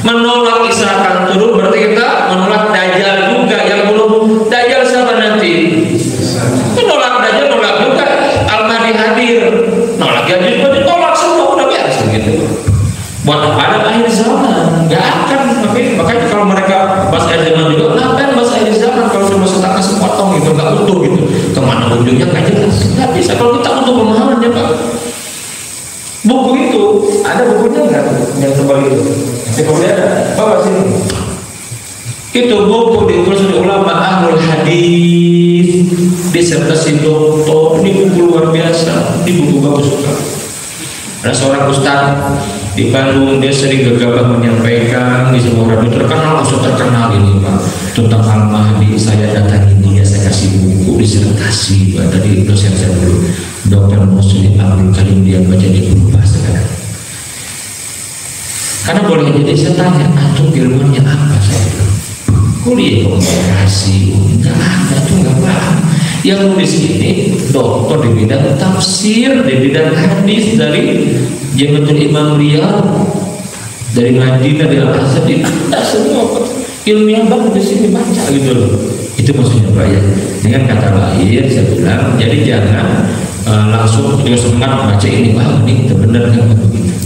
menolak Isa akan turun berarti kita menolak Dajjal juga yang belum. Dajjal siapa nanti? Menolak Dajjal, nolak juga Al-Mahdi hadir, nolak Dajjal juga ditolak semua, udah biasa gitu. Buat ada akhir zaman nggak akan. Makanya kalau mereka bahas akhir zaman juga, ngapain bahas akhir zaman kalau cuma setengah sepotong gitu, nggak utuh gitu, kemana ujungnya nggak jelas, nggak bisa. Kalau kita untuk pemahamannya Pak, buku itu ada bukunya nggak yang tebal itu? Nanti kalau ada, bawa sini. Itu buku ditulis oleh ulama ahlul hadis, disertasi doktor. Ini buku luar biasa, ini buku bagus sekali. Ada seorang ustaz di Bandung, dia sering gegabah menyampaikan di sebuah radio terkenal, terkenal ini Pak, tentang Al-Mahdi. Saya datangi dia, saya kasih buku disertasi Pak, dari dosen saya dulu, Dr. Muslim Abdul Karim, dia baca di berubah sekarang. Karena boleh jadi saya tanya, antum ilmunya apa? Saya bilang, kuliah komunikasi, enggak ada, itu enggak paham. Yang nulis ini dokter di bidang tafsir, di bidang hadis dari Jami'atul Imam Riyadh, dari Madinah, dari Al-Azhar, tidak semua ilmiah banget di sini baca gitu loh. Itu maksudnya Pak ya. Dengan kata lain saya bilang, jadi jangan langsung dengan semangat baca ini, wah ini benar kan begitu.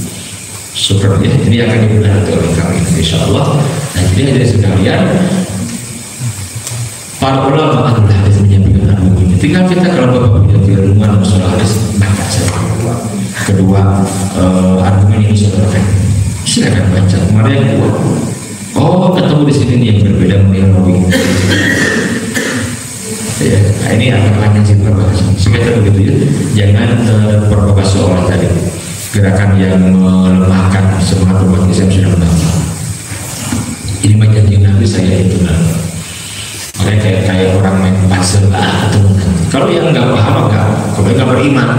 Super ya, ini akan dibenarkan oleh kami insya Allah. Nah jadi hadirin sekalian, para ulama ahlul hadis menyampaikan argumen. Tinggal kita kalau bapak punya keilmuan masalah hadis, baca saja. Kedua, argumen ini sudah perfect. Silakan baca. Mana yang kuat? Oh, ketemu di sini nih yang berbeda menilai. Ya, nah ini akan lanjut sih perbahasa. Sekitar begitu ya. Jangan terprovokasi oleh tadi gerakan yang melemahkan semangat umat Islam sudah menambah. Ini janji Nabi saya itu makanya kayak orang main puzzle teman-teman. Kalau yang nggak paham kalau nggak beriman,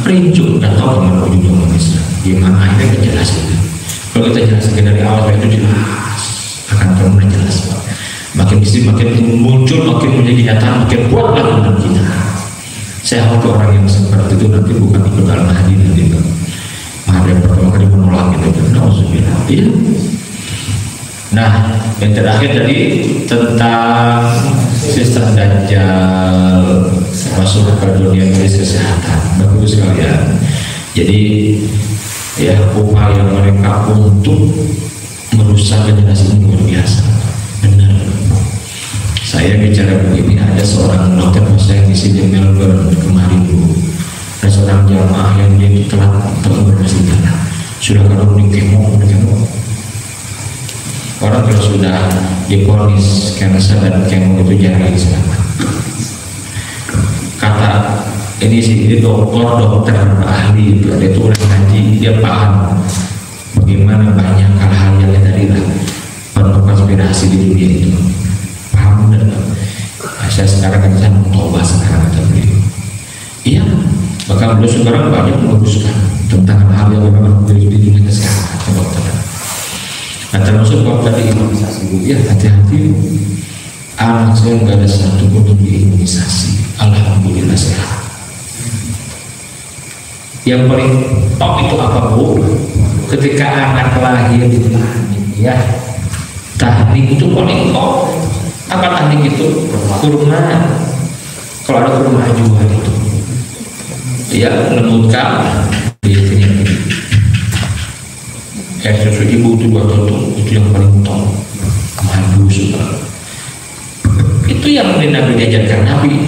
rincu nggak tahu kemana ujungnya umat Islam. Gimana akhirnya kita jelas gitu. Kalau kita jelaskan dari awal itu jelas, akan pernah jelas. Makin isi makin muncul, makin menjadi nyata, makin kuatlah iman kita. Saya khawatir orang yang seperti itu nanti bukan ikut Al-Mahdi nanti kan. Mahdi yang pertama kali menolak itu, nauzubillah. Iya. Nah, yang terakhir tadi tentang sistem Dajjal masuk ke dunia medis kesehatan. Bagus sekalian. Jadi ya upaya mereka untuk merusak generasi ini luar biasa. Benar. Saya bicara begini, ada seorang dokter saya di sini Melbourne kemarin dulu. Ada seorang jamaah yang dia telah beroperasi darah. Sudah kalau di kemo. Orang kalau sudah divonis kanker dan kemo itu jarang selamat. Kata ini dokter ahli, dia itu udah ngaji, dia paham bagaimana banyak hal-hal yang tadi lah penuh konspirasi di dunia itu, paham benar. Saya sekarang kan saya mencoba sekarang kata beliau. Iya, bahkan beliau sekarang banyak meluruskan tentang hal yang memang di dunia sekarang kedokteran. Nah termasuk waktu tadi imunisasi, ya hati-hati. Anak saya nggak ada satu pun yang diimunisasi, alhamdulillah sehat. Yang paling top itu apa Bu? Ketika anak lahir di ya, teknik itu paling top. Apa teknik itu? Kurma. Kalau ada kurma juga itu, ya lembutkan di sini. Susu ibu itu 2 tutup, itu yang paling top. Madu juga. Itu yang Nabi diajarkan Nabi.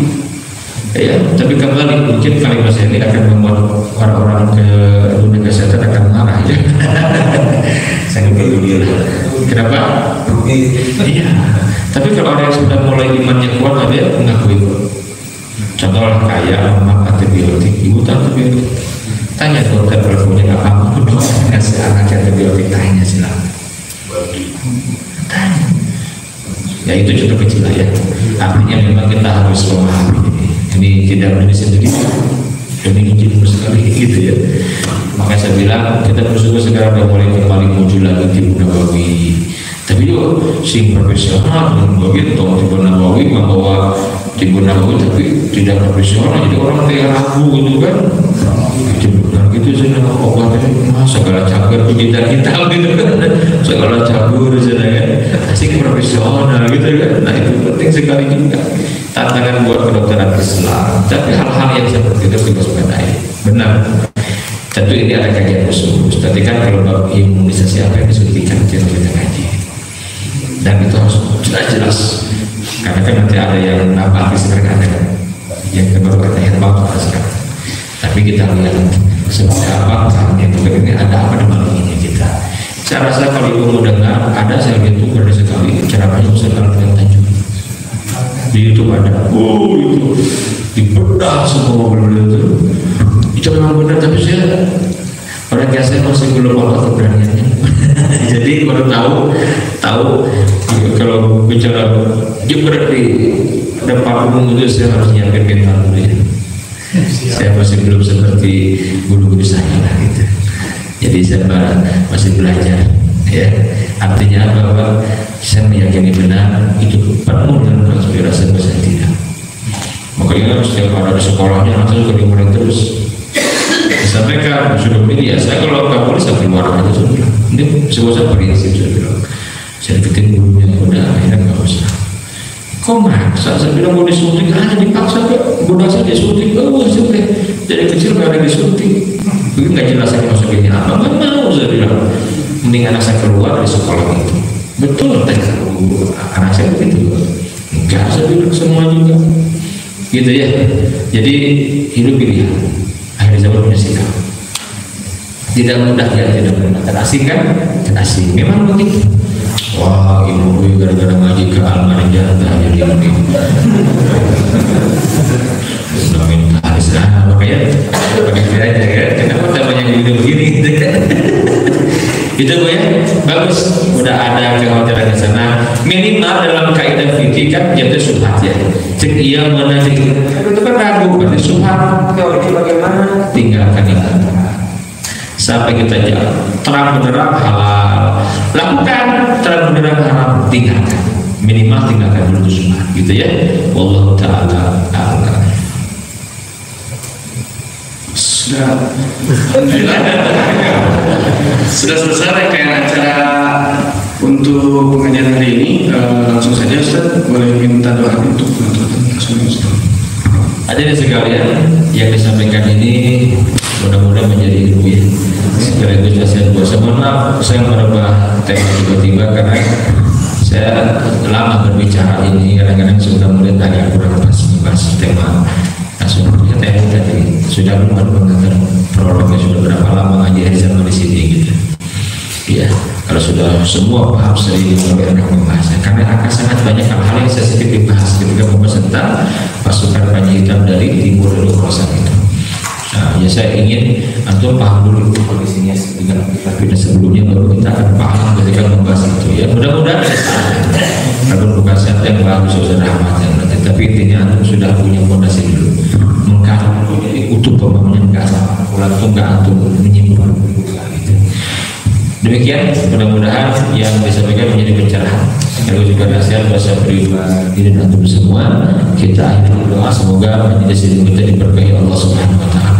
Ya, tapi kembali mungkin kalimat saya ini akan membuat orang-orang ke dunia kesehatan akan marah ya. Saya nggak peduli lah. Kenapa? Iya. Tapi kalau orang yang sudah mulai imannya kuat, dia mengakui kok. Contohlah kayak mama antibiotik, ibu tahu antibiotik. Tanya dokter teleponnya nggak apa-apa, ngasih anak antibiotik, tanya silakan. Tanya. Ya itu contoh kecil lah ya. Artinya memang kita harus memahami ini tidak Indonesia sendiri, ini jujur sekali gitu ya. Makanya saya bilang kita bersyukur sekarang udah mulai kembali muncul lagi Tibu Nabawi. Tapi juga sing profesional begitu, Tibu Nabawi membawa Tibu Nabawi tapi tidak profesional, jadi orang kayak ragu gitu kan. Gitu saya obatnya segala campur kita hitam gitu kan, segala campur sana kan, asik profesional gitu kan. Nah itu penting sekali juga tantangan buat kedokteran Islam. Tapi hal-hal yang seperti itu kita sepedai benar. Tentu ini ada kajian khusus. Tadi kan kalau imunisasi apa yang disuntikan kita ngaji, dan itu harus jelas-jelas. Karena kan nanti ada yang apa sekarang ada kan, yang baru kata herbal sekarang. Tapi kita lihat seperti apa yang ini ada apa dengan ini kita. Saya rasa kalau ibu mau dengar, ada saya lihat itu berada sekali ceramahnya Ustaz Al-Tanjung di YouTube ada. Oh itu dibedah semua benar itu. Itu memang benar, tapi saya orang kayak saya masih belum ada keberaniannya. Jadi baru tahu kalau bicara dia berarti depan umum itu saya harus nyiapin mental dulu ya. Saya masih belum seperti guru-guru saya lah gitu. Jadi saya masih belajar ya. Artinya bahwa saya meyakini benar itu penuh dengan konspirasi besar tidak. Makanya setiap ada di sekolahnya langsung ke dimulai terus. Disampaikan sudah begini ya. Saya kalau nggak boleh saya keluar aja sudah. Ini sebuah prinsip saya bilang. Saya deketin gurunya udah akhirnya nggak usah. Kok maksa? Saya bilang mau disuntik aja dipaksa kok. Budak saya disuntik, suntik. Dari kecil nggak ada disuntik. Begitu nggak jelas saya masukinnya apa? Nggak mau saya bilang. Mending anak saya keluar dari sekolah itu. Betul tadi anak saya begitu. Enggak, saya bilang semua juga. Gitu ya. Jadi hidup pilihan. Akhir zaman punya sikap. Tidak mudah ya, tidak mudah. Terasing kan? Terasing. Memang begitu. Wah, ibu gue gara-gara ngaji ke Almarja hanya dia nih. Nongin haris makanya pakai aja ya. Kenapa namanya begini gitu kan? Itu gue ya, bagus. Udah ada kekhawatiran di sana. Minimal dalam kaidah fikih kan jadi subhat ya. Cek iya mana cek itu kan ragu. Berarti subhat teori bagaimana? Tinggalkan itu. Sampai kita jalan terang benderang halal, lakukan terang benderang haram, tinggalkan, minimal tinggalkan dulu semua, gitu ya. Wallahu ta'ala a'lam. Sudah selesai rangkaian acara untuk pengajian hari ini. Langsung saja Ustaz, boleh minta doa untuk penonton langsung Ustaz. Hadirin sekalian, yang disampaikan ini mudah-mudahan menjadi ilmu ya. Sekaligus nasihat buat saya. Mohon maaf saya merubah tema tiba-tiba karena saya lama berbicara ini. Kadang-kadang sudah mulai agak kurang pas membahas tema. Sebenarnya tema tadi sudah membuat pengetahuan programnya sudah berapa lama ngaji hari sama di sini gitu. Iya, kalau sudah semua paham sering melalui pembahasan, karena akan sangat banyak hal-hal yang sensitif dibahas ketika membahas tentang pasukan Panji Hitam dari timur dari Khorasan itu. Nah, ya saya ingin antum paham dulu kondisinya dengan kita sebelumnya, baru kita akan paham ketika membahas itu. Ya mudah-mudahan kalau bukan saya yang bagus sudah rahmatnya, tapi intinya antum sudah punya fondasi dulu. Mengkaji jadi utuh pemahamannya nggak sama, kalau antum nggak antum menyimpulkan gitu. Demikian, mudah-mudahan yang disampaikan menjadi pencerahan. Kalau juga nasihat bahasa pribadi dan antum semua, kita akhiri doa semoga majelis ini kita diberkahi Allah Subhanahu Wa Taala.